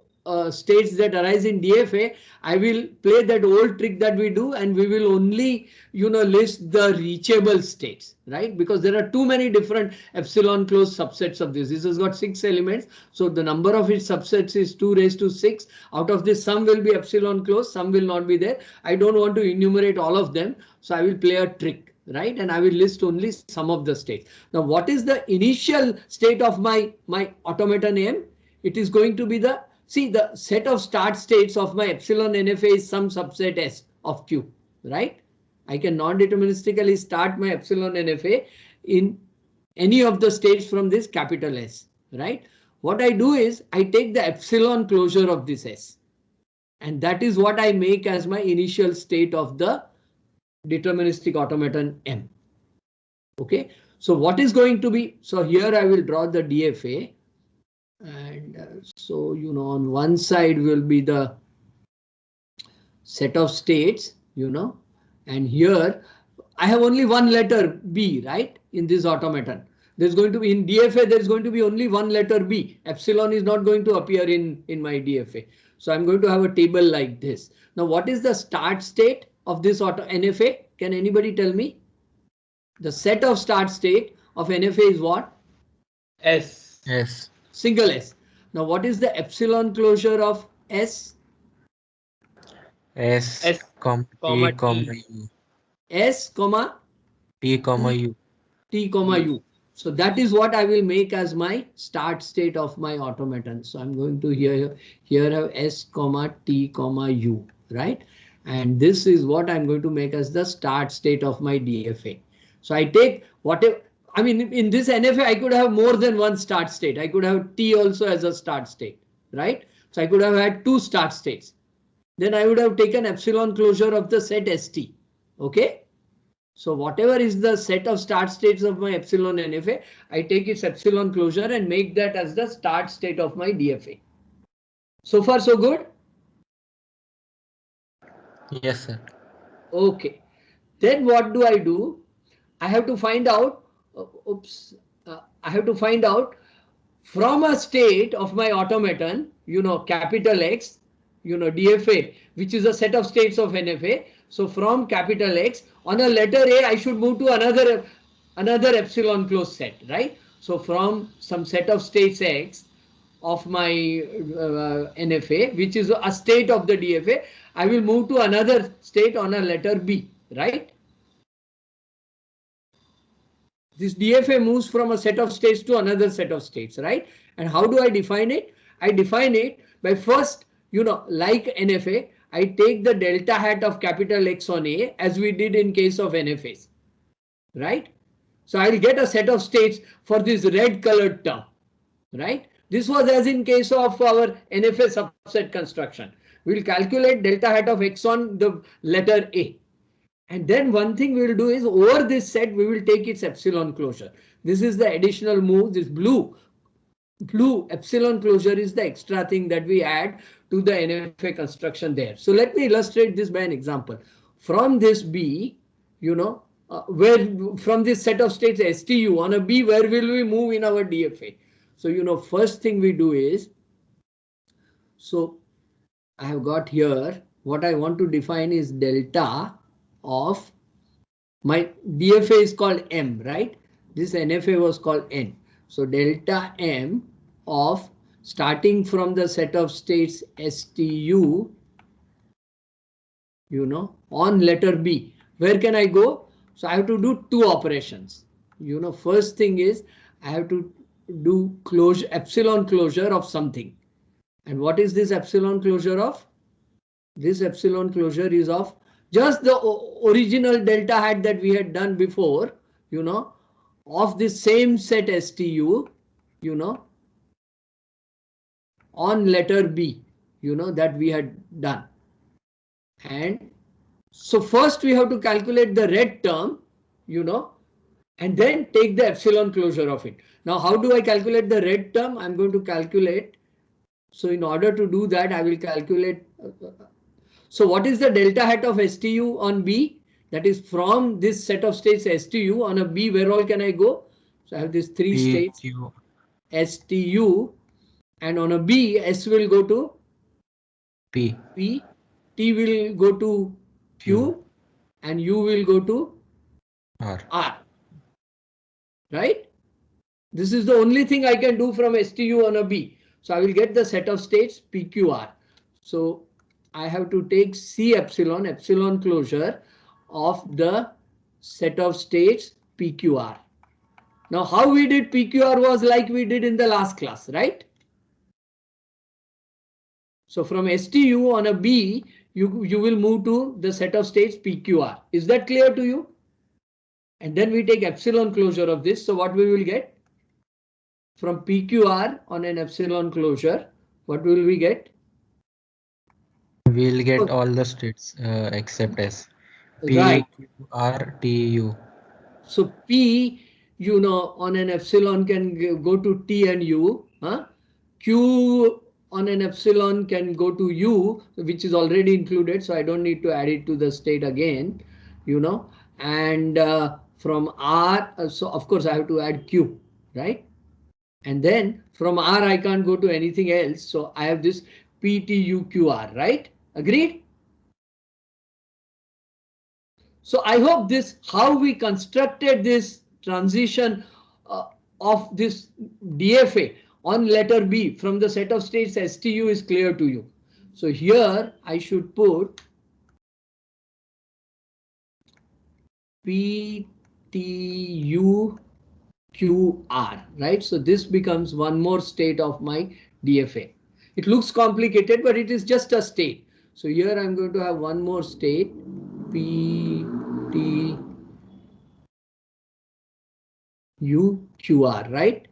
states that arise in DFA, I will play that old trick that we do, and we will only, list the reachable states, right? Because there are too many different epsilon closed subsets of this. This has got 6 elements. So the number of its subsets is 2 raised to 6. Out of this, some will be epsilon closed, some will not be there. I don't want to enumerate all of them. So I will play a trick, right? And I will list only some of the states. Now, what is the initial state of my automaton M? It is going to be the set of start states of my epsilon NFA is some subset S of Q, right? I can non-deterministically start my epsilon NFA in any of the states from this capital S, right? What I do is I take the epsilon closure of this S, and that is what I make as my initial state of the deterministic automaton M. Okay, so what is going to be, so here I will draw the DFA. And so, on one side will be the set of states, and here I have only one letter B, right? In this automaton, there's going to be in DFA, there's going to be only one letter B. Epsilon is not going to appear in my DFA. So I'm going to have a table like this. Now, what is the start state of this NFA? Can anybody tell me? The set of start state of NFA is what? S. S. Single S. Now, what is the epsilon closure of S? S, S, T, comma, U. S, comma, T, U. T, comma, U. So that is what I will make as my start state of my automaton. So I'm going to here have S, comma, T, comma, U, right? And this is what I'm going to make as the start state of my DFA. So I take whatever. I mean, in this NFA, I could have more than one start state. I could have T also as a start state, right? So I could have had 2 start states. Then I would have taken epsilon closure of the set ST. Okay. So whatever is the set of start states of my epsilon NFA, I take its epsilon closure and make that as the start state of my DFA. So far, so good? Yes, sir. Okay. Then what do? I have to find out. I have to find out from a state of my automaton, capital X, DFA, which is a set of states of NFA. So from capital X on a letter A, I should move to another epsilon closed set, right? So from some set of states X of my NFA, which is a state of the DFA, I will move to another state on a letter B, right? This DFA moves from a set of states to another set of states, right? And how do I define it? I define it by first, like NFA, I take the delta hat of capital X on A as we did in case of NFAs, right? So I'll get a set of states for this red colored term, right? This was as in case of our NFA subset construction. We'll calculate delta hat of X on the letter A. And then one thing we will do is over this set, we will take its epsilon closure. This is the additional move. This blue epsilon closure is the extra thing that we add to the NFA construction there. So let me illustrate this by an example. From this B, where from this set of states STU on a B, where will we move in our DFA? So, first thing we do is, so I have got here, what I want to define is delta of my DFA is called M, right? This NFA was called N. So delta M of starting from the set of states STU, on letter B. Where can I go? So I have to do 2 operations. First thing is I have to do epsilon closure of something. And what is this epsilon closure of? This epsilon closure is of just the original delta hat that we had done before, of the same set STU, on letter B, that we had done. And so first we have to calculate the red term, and then take the epsilon closure of it. Now, how do I calculate the red term? I'm going to calculate. So in order to do that, I will calculate. So what is the delta hat of STU on B? That is from this set of states STU on a B, where all can I go? So I have these three states PQ. STU, and on a B, S will go to P. P, T will go to Q, and U will go to R. R. Right? This is the only thing I can do from STU on a B. So I will get the set of states PQR. So I have to take C epsilon, epsilon closure of the set of states PQR. Now how we did PQR was like we did in the last class, right? So from STU on a B, you will move to the set of states PQR. Is that clear to you? And then we take epsilon closure of this. So what we will get? From PQR on an epsilon closure, what will we get? We'll get all the states except S. P, Right. Q, R, T, U. So P, on an epsilon can go to T and U. Q on an epsilon can go to U, which is already included. So I don't need to add it to the state again, and from R, so of course I have to add Q, right? And then from R, I can't go to anything else. So I have this PTUQR, right? Agreed? So I hope this, how we constructed this transition of this DFA on letter B from the set of states STU is clear to you. So here I should put PTU QR, right? So this becomes one more state of my DFA. It looks complicated, but it is just a state. So here I'm going to have one more state, PTUQR, right?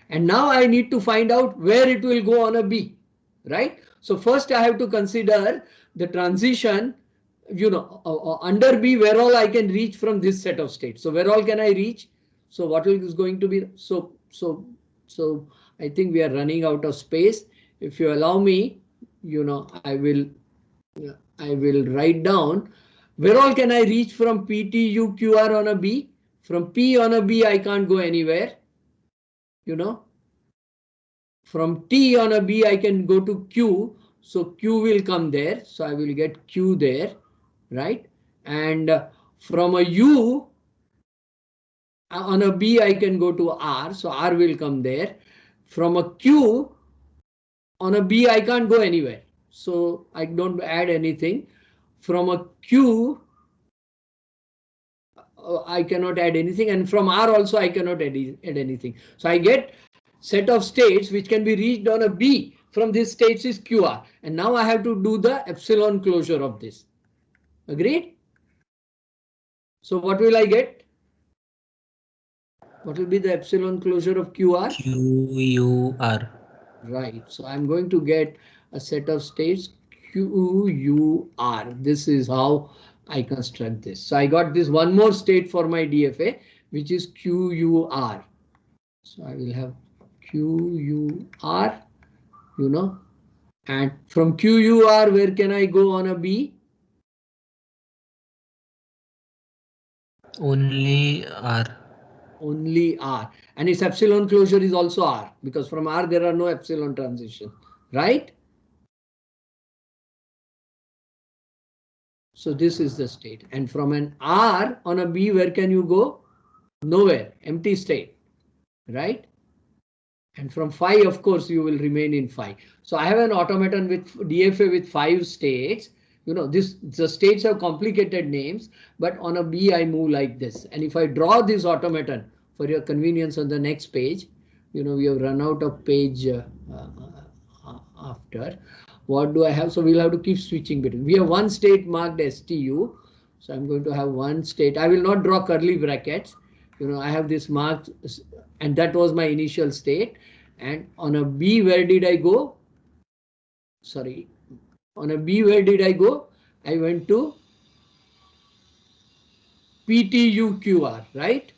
And now I need to find out where it will go on a B, right? So first I have to consider the transition, under B, where all I can reach from this set of states. So where all can I reach? So what is going to be, so I think we are running out of space. If you allow me, I will write down where all can I reach from PTUQR on a B. From P on a B, I can't go anywhere. From T on a B, I can go to Q. So Q will come there. So I will get Q there, right? And from a U on a B, I can go to R. So R will come there. From a Q on a B, I can't go anywhere. So I don't add anything. From a Q, I cannot add anything. And from R also, I cannot add anything. So I get set of states which can be reached on a B from these states is QR. And now I have to do the epsilon closure of this. Agreed? So what will I get? What will be the epsilon closure of QR? QUR. Right. So I'm going to get a set of states QUR. This is how I construct this. So I got this one more state for my DFA, which is QUR. So I will have QUR, and from QUR, where can I go on a B? Only R. Only R. And its epsilon closure is also R, because from R there are no epsilon transition, right? So this is the state. And from an R on a B, where can you go? Nowhere, empty state, right? And from phi, of course, you will remain in phi. So I have an automaton with DFA with 5 states. The states have complicated names, but on a B, I move like this. And if I draw this automaton for your convenience on the next page, we have run out of page after. What do I have? So we'll have to keep switching between. We have one state marked STU. So I'm going to have one state. I will not draw curly brackets. I have this marked, and that was my initial state. And on a B, where did I go? Sorry. On a B, where did I go? I went to PTUQR, right?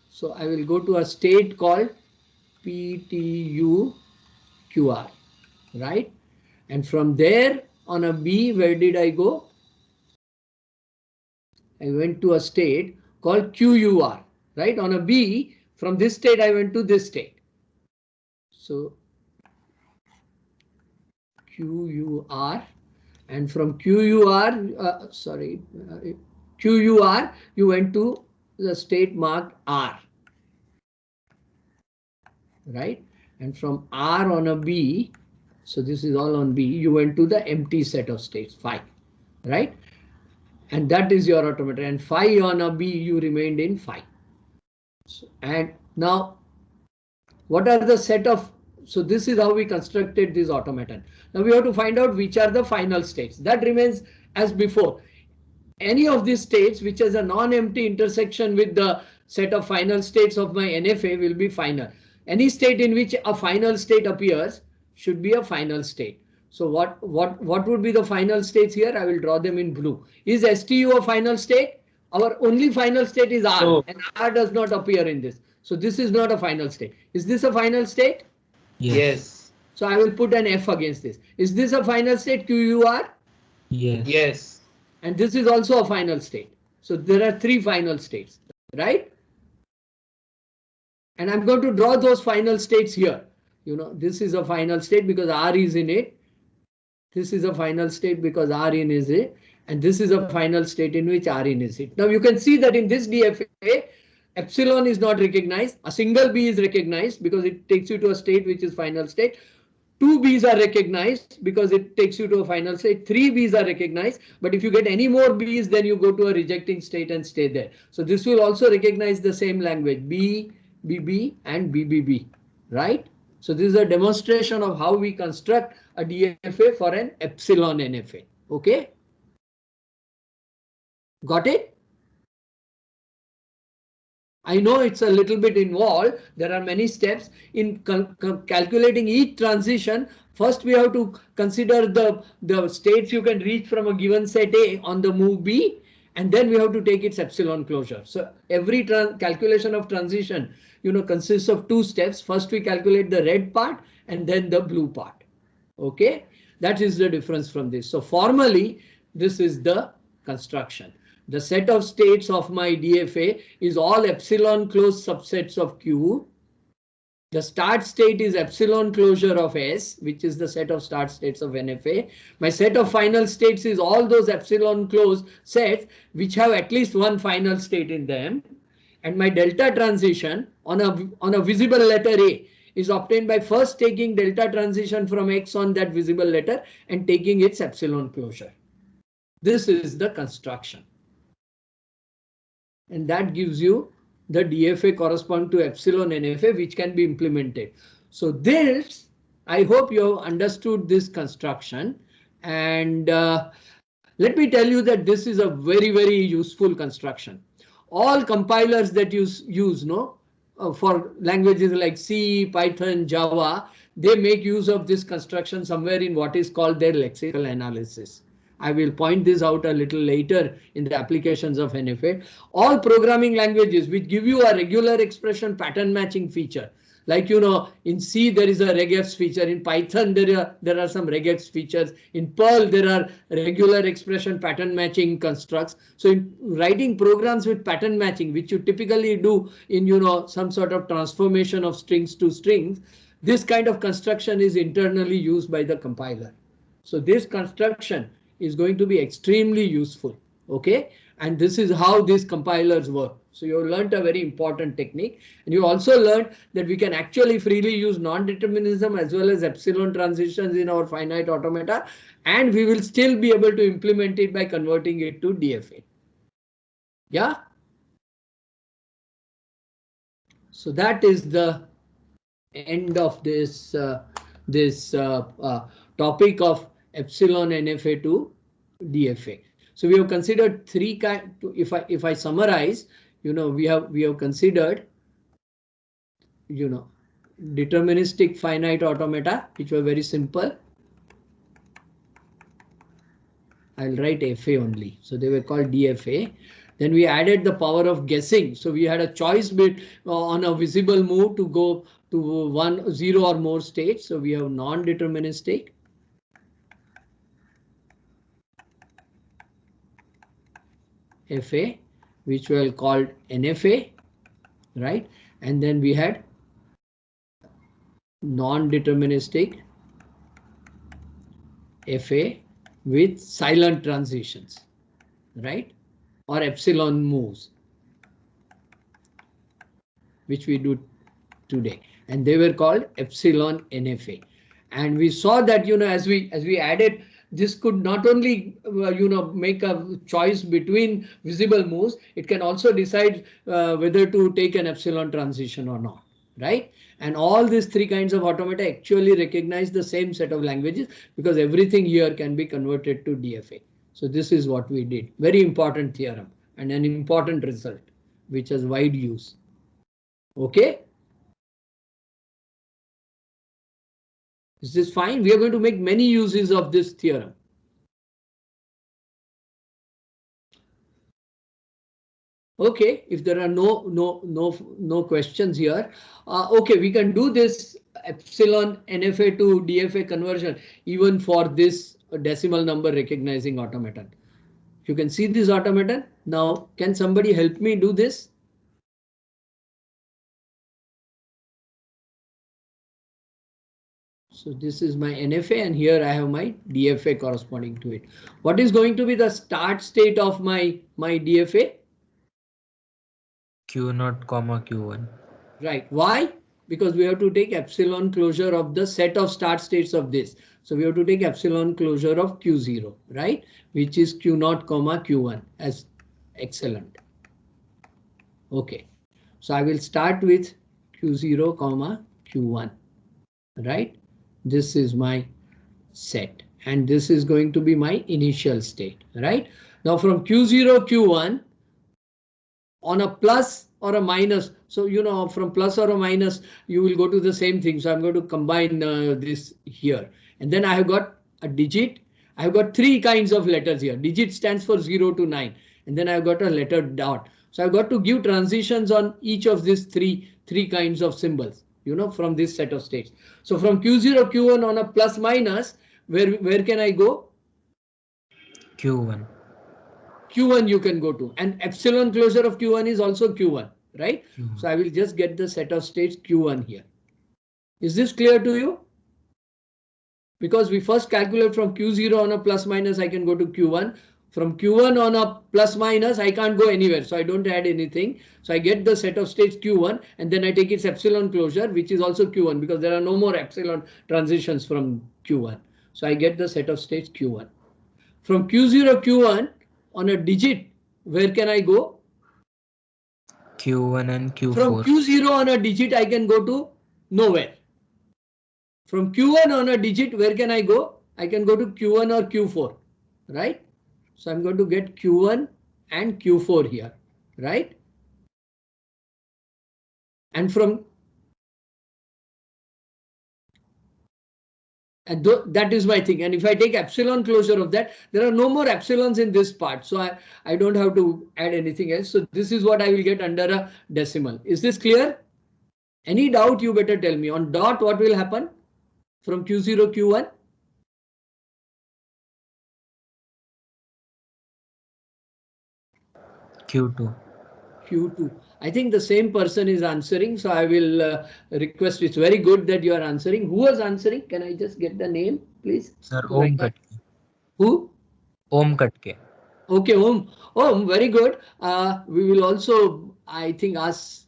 So I will go to a state called PTUQR. right? And from there on a B, where did I go? I went to a state called QUR, right? On a B, from this state, I went to this state. So QUR, and from QUR, QUR, you went to the state marked R, right? And from R on a B, so this is all on B, you went to the empty set of states, phi, right? And that is your automaton. And phi on a B, you remained in phi. So, and now, what are the set of, so this is how we constructed this automaton. Now we have to find out which are the final states. That remains as before. Any of these states which has a non-empty intersection with the set of final states of my NFA will be final. Any state in which a final state appears should be a final state. So what would be the final states here? I will draw them in blue. Is STU a final state? Our only final state is R, No. and R does not appear in this. So this is not a final state. Is this a final state? Yes. So I will put an F against this. Is this a final state, QUR? Yes. Yes. And this is also a final state. So there are three final states, right? And I'm going to draw those final states here. You know, this is a final state because R is in it. This is a final state because R in is it. And this is a final state in which R in is it. Now you can see that in this DFA, epsilon is not recognized. A single B is recognized because it takes you to a state which is final state. Two B's are recognized because it takes you to a final state. Three B's are recognized. But if you get any more B's, then you go to a rejecting state and stay there. So this will also recognize the same language, B, BB, and BBB, right? So this is a demonstration of how we construct a DFA for an epsilon NFA. Okay? Got it? I know it's a little bit involved. There are many steps in calculating each transition. First, we have to consider the states you can reach from a given set A on the move B, and then we have to take its epsilon closure. So every calculation of transition, you know, consists of two steps. First, we calculate the red part and then the blue part. Okay, that is the difference from this. So formally, this is the construction. The set of states of my DFA is all epsilon closed subsets of Q. The start state is epsilon closure of S, which is the set of start states of NFA. My set of final states is all those epsilon closed sets which have at least one final state in them. And my delta transition on a visible letter A is obtained by first taking delta transition from X on that visible letter and taking its epsilon closure. This is the construction. And that gives you the DFA correspond to epsilon NFA, which can be implemented. So this, I hope you have understood this construction. And let me tell you that this is a very, very useful construction. All compilers that you use for languages like C, Python, Java, they make use of this construction somewhere in what is called their lexical analysis. I will point this out a little later in the applications of NFA. All programming languages which give you a regular expression pattern matching feature. Like, you know, in C, there is a regex feature. In Python, there are some regex features. In Perl, there are regular expression pattern matching constructs. So in writing programs with pattern matching, which you typically do in, you know, some sort of transformation of strings to strings, this kind of construction is internally used by the compiler. So this construction is going to be extremely useful. Okay, and this is how these compilers work. So you learned a very important technique, and you also learned that we can actually freely use non-determinism as well as epsilon transitions in our finite automata, and we will still be able to implement it by converting it to DFA. Yeah. So that is the end of this topic of epsilon NFA to DFA. So we have considered three kind. If I summarize, you know, we have considered, you know, deterministic finite automata, which were very simple. I'll write FA only. So they were called DFA. Then we added the power of guessing. So we had a choice bit on a visible move to go to 1, 0 or more states. So we have non-deterministic. FA, which were called NFA, right? And then we had non-deterministic FA with silent transitions, right? Or epsilon moves, which we do today, and they were called epsilon NFA. And we saw that, you know, as we added, this could not only make a choice between visible moves, it can also decide whether to take an epsilon transition or not, right? And all these three kinds of automata actually recognize the same set of languages, because everything here can be converted to DFA. So this is what we did. Very important theorem and an important result which has wide use. Okay. Is this fine? We are going to make many uses of this theorem. Okay, if there are no questions here, okay, we can do this epsilon NFA to DFA conversion even for this decimal number recognizing automaton. You can see this automaton. Now, can somebody help me do this? So this is my NFA, and here I have my DFA corresponding to it. What is going to be the start state of my DFA? Q0, Q1. Right. Why? Because we have to take epsilon closure of the set of start states of this. So we have to take epsilon closure of Q0, right? Which is Q0, Q1 as excellent. Okay. So I will start with Q0, Q1, right? This is my set, and this is going to be my initial state, right? Now from Q0, Q1 on a plus or a minus. So, you know, from plus or a minus, you will go to the same thing. So I'm going to combine this here. And then I have got a digit. I've got three kinds of letters here. Digit stands for 0 to 9. And then I've got a letter dot. So I've got to give transitions on each of these three kinds of symbols, you know, from this set of states. So from Q0, Q1 on a plus minus, where can I go? Q1. Q1 you can go to, and epsilon closure of Q1 is also Q1, right? So I will just get the set of states Q1 here. Is this clear to you? Because we first calculate from Q0 on a plus minus, I can go to Q1. From Q1 on a plus minus, I can't go anywhere, so I don't add anything. So I get the set of states Q1, and then I take its epsilon closure, which is also Q1, because there are no more epsilon transitions from Q1. So I get the set of states Q1. From Q0, Q1 on a digit, where can I go? Q1 and Q4. From Q0 on a digit, I can go to nowhere. From Q1 on a digit, where can I go? I can go to Q1 or Q4, right? So I'm going to get Q1 and Q4 here, right? And from that is my thing. And if I take epsilon closure of that, there are no more epsilons in this part. So I don't have to add anything else. So this is what I will get under a decimal. Is this clear? Any doubt, you better tell me. On dot, what will happen from Q0, Q1? Q2. Q2. I think the same person is answering, so I will request. It's very good that you are answering. Who was answering? Can I just get the name, please? Sir, Om Katke. Who? Om Katke. Okay, Om, very good. We will also, I think, ask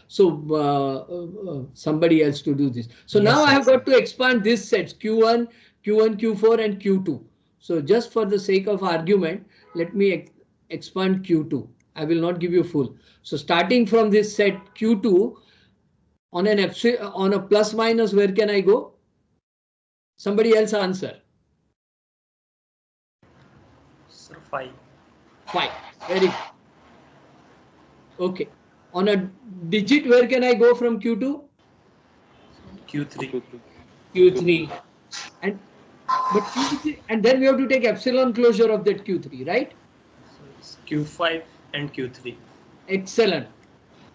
somebody else to do this. So yes, now I have got to expand this sets Q1, Q4, and Q2. So just for the sake of argument, let me expand Q2. I will not give you full. So starting from this set Q2 on a plus minus, where can I go? Somebody else answer. Sir, 5. 5. Very good. Okay. On a digit, where can I go from Q2? Q3. Q3. And then we have to take epsilon closure of that Q3, right? So it's Q5 and Q3. Excellent.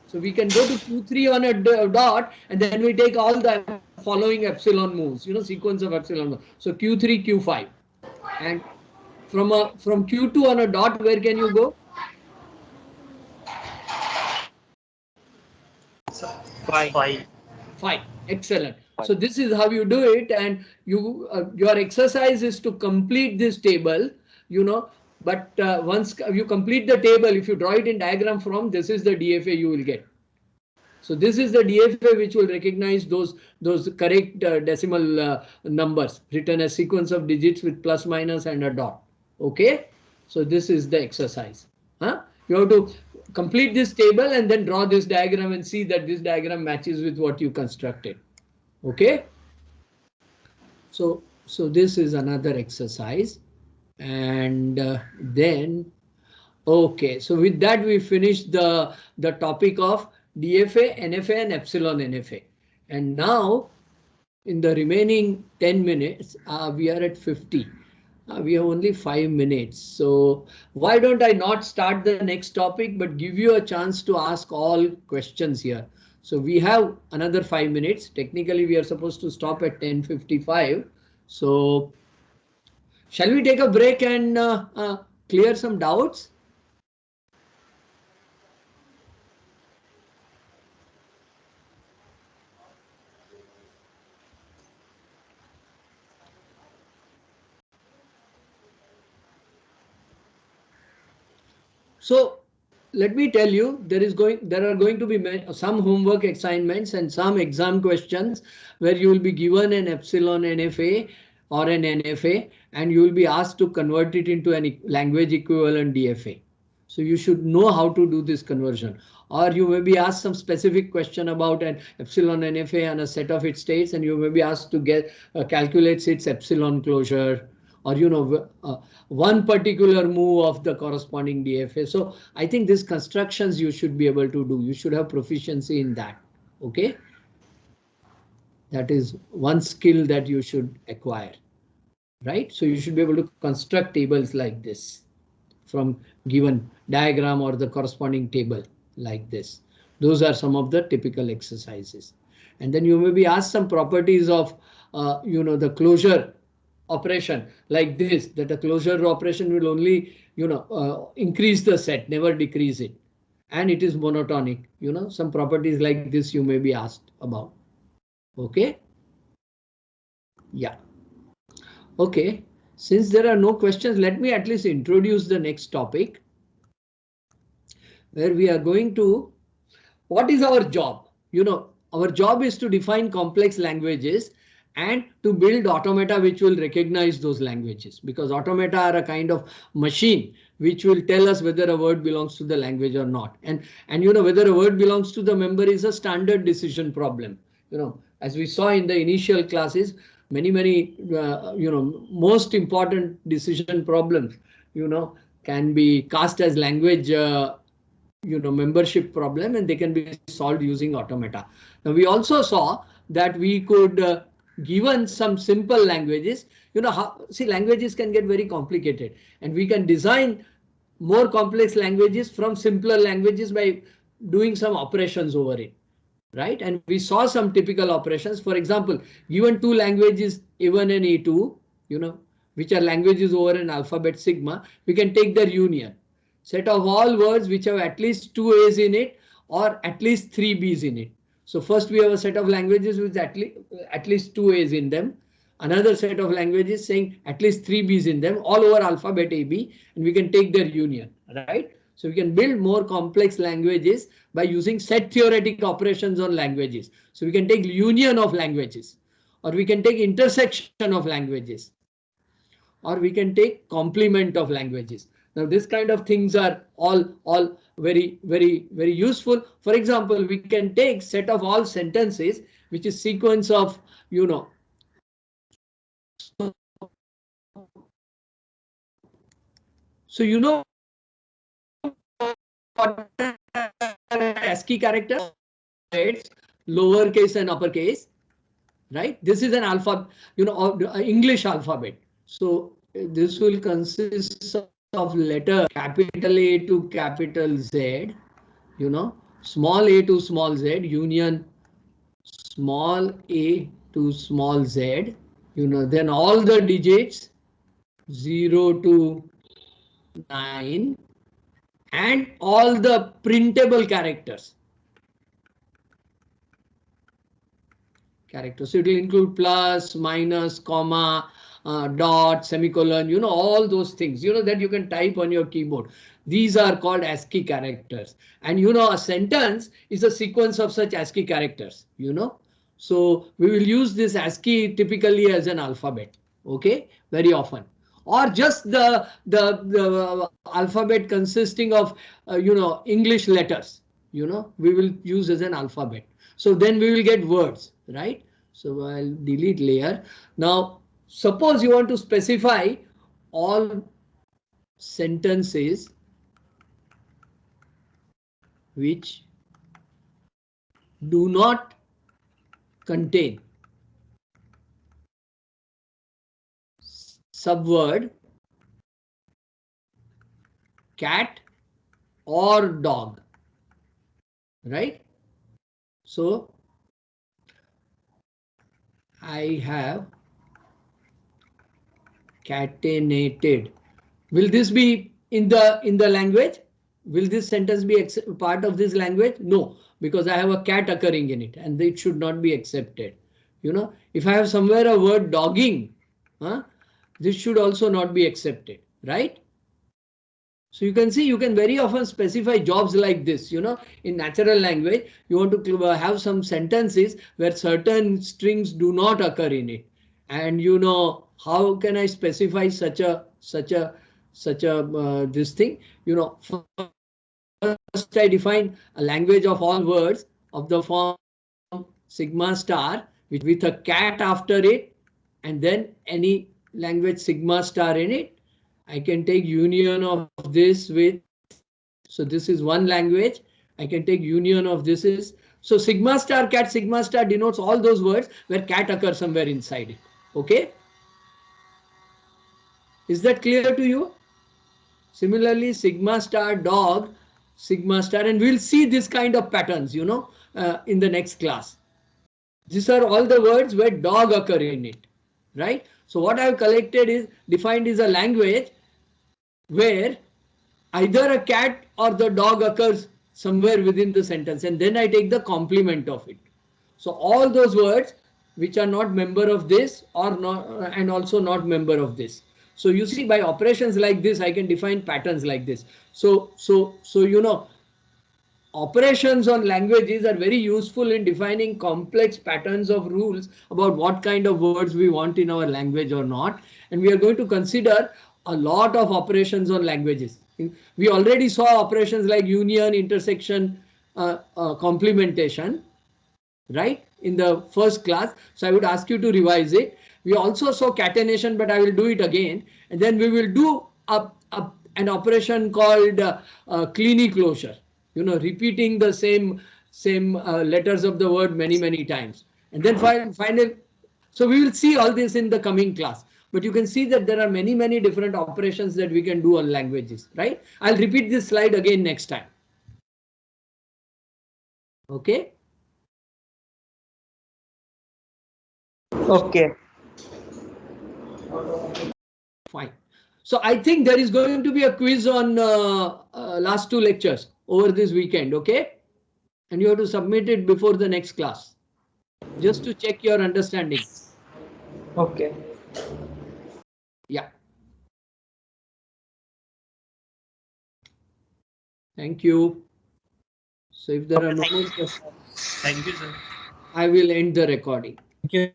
So So we can go to Q3 on a dot, and then we take all the following epsilon moves, sequence of epsilon moves. So Q3, Q5. And from Q2 on a dot, where can you go? 5. 5. Excellent. So this is how you do it, and your exercise is to complete this table, but once you complete the table, if you draw it in diagram form, this is the DFA you will get. So this is the DFA which will recognize those correct decimal numbers written as sequence of digits with plus minus and a dot. Okay, so this is the exercise. You have to complete this table and then draw this diagram and see that this diagram matches with what you constructed. Okay, so this is another exercise, and then okay, so with that we finished the topic of DFA, NFA and epsilon NFA, and now in the remaining 10 minutes we are at 50. We have only 5 minutes, so why don't I not start the next topic but give you a chance to ask all questions here. So we have another 5 minutes. Technically we are supposed to stop at 10:55. So shall we take a break and clear some doubts? So let me tell you, there are going to be some homework assignments and some exam questions where you will be given an epsilon NFA or an NFA, and you will be asked to convert it into a language equivalent DFA. So you should know how to do this conversion, or you may be asked some specific question about an epsilon NFA and a set of its states, and you may be asked to calculate its epsilon closure, or one particular move of the corresponding DFA. So I think these constructions you should be able to do. You should have proficiency in that. Okay, that is one skill that you should acquire, right? So you should be able to construct tables like this from given diagram or the corresponding table like this. Those are some of the typical exercises, and then you may be asked some properties of the closure operation like this, that a closure operation will only increase the set, never decrease it, and it is monotonic. Some properties like this you may be asked about. Okay, yeah, okay, since there are no questions, let me at least introduce the next topic, where we are going to, what is our job? Our job is to define complex languages and to build automata which will recognize those languages, because automata are a kind of machine which will tell us whether a word belongs to the language or not. And whether a word belongs to the member is a standard decision problem. As we saw in the initial classes, many most important decision problems can be cast as language membership problem, and they can be solved using automata. Now we also saw that we could given some simple languages, languages can get very complicated, and we can design more complex languages from simpler languages by doing some operations over it, right? And we saw some typical operations. For example, given two languages A1 and A2, which are languages over an alphabet sigma, we can take their union, set of all words which have at least 2 A's in it or at least 3 B's in it. So first we have a set of languages with at least 2 A's in them, another set of languages saying at least 3 B's in them, all over alphabet AB, and we can take their union, right? So we can build more complex languages by using set theoretic operations on languages. So we can take union of languages, or we can take intersection of languages, or we can take complement of languages. Now, this kind of things are all very useful. For example, we can take set of all sentences, which is sequence of, so ASCII character, lowercase and uppercase, right? This is an alphabet, English alphabet. So this will consist of letter capital A to capital Z, small a to small z, union small a to small z, then all the digits 0 to 9 and all the printable characters. So it will include plus, minus, comma, dot, semicolon, all those things, that you can type on your keyboard. These are called ASCII characters. And a sentence is a sequence of such ASCII characters, So we will use this ASCII typically as an alphabet, okay, very often. Or just the alphabet consisting of, English letters, we will use as an alphabet. So then we will get words, right? So I'll delete layer. Now, suppose you want to specify all sentences which do not contain subword cat or dog, right? So I have catenated. Will this be in the language? Will this sentence be part of this language? No, because I have a cat occurring in it and it should not be accepted. If I have somewhere a word dogging, this should also not be accepted, right? So you can see, you can very often specify jobs like this, in natural language, you want to have some sentences where certain strings do not occur in it. And how can I specify such a this thing? First I define a language of all words of the form sigma star with a cat after it, and then any language sigma star in it. I can take union of this with, so this is one language. I can take union of this is, so sigma star cat, sigma star denotes all those words where cat occurs somewhere inside it. Okay. Is that clear to you? Similarly, sigma star dog, sigma star, and we'll see this kind of patterns, in the next class. These are all the words where dog occur in it, right? So what I've collected is defined is a language where either a cat or the dog occurs somewhere within the sentence, and then I take the complement of it. So all those words which are not member of this or not, and also not member of this. So you see, by operations like this, I can define patterns like this. So operations on languages are very useful in defining complex patterns of rules about what kind of words we want in our language or not. And we are going to consider a lot of operations on languages. We already saw operations like union, intersection, complementation, right, in the first class. So I would ask you to revise it. We also saw catenation, but I will do it again. And then we will do an operation called Kleene closure, repeating the same letters of the word many times. And then final. So we will see all this in the coming class. But you can see that there are many different operations that we can do on languages, right? I'll repeat this slide again next time. Okay. Okay. Fine. So I think there is going to be a quiz on last two lectures over this weekend, okay? And you have to submit it before the next class, just to check your understanding. Okay. Yeah. Thank you. So if there are no more questions, Thank you, sir. I will end the recording. Thank you.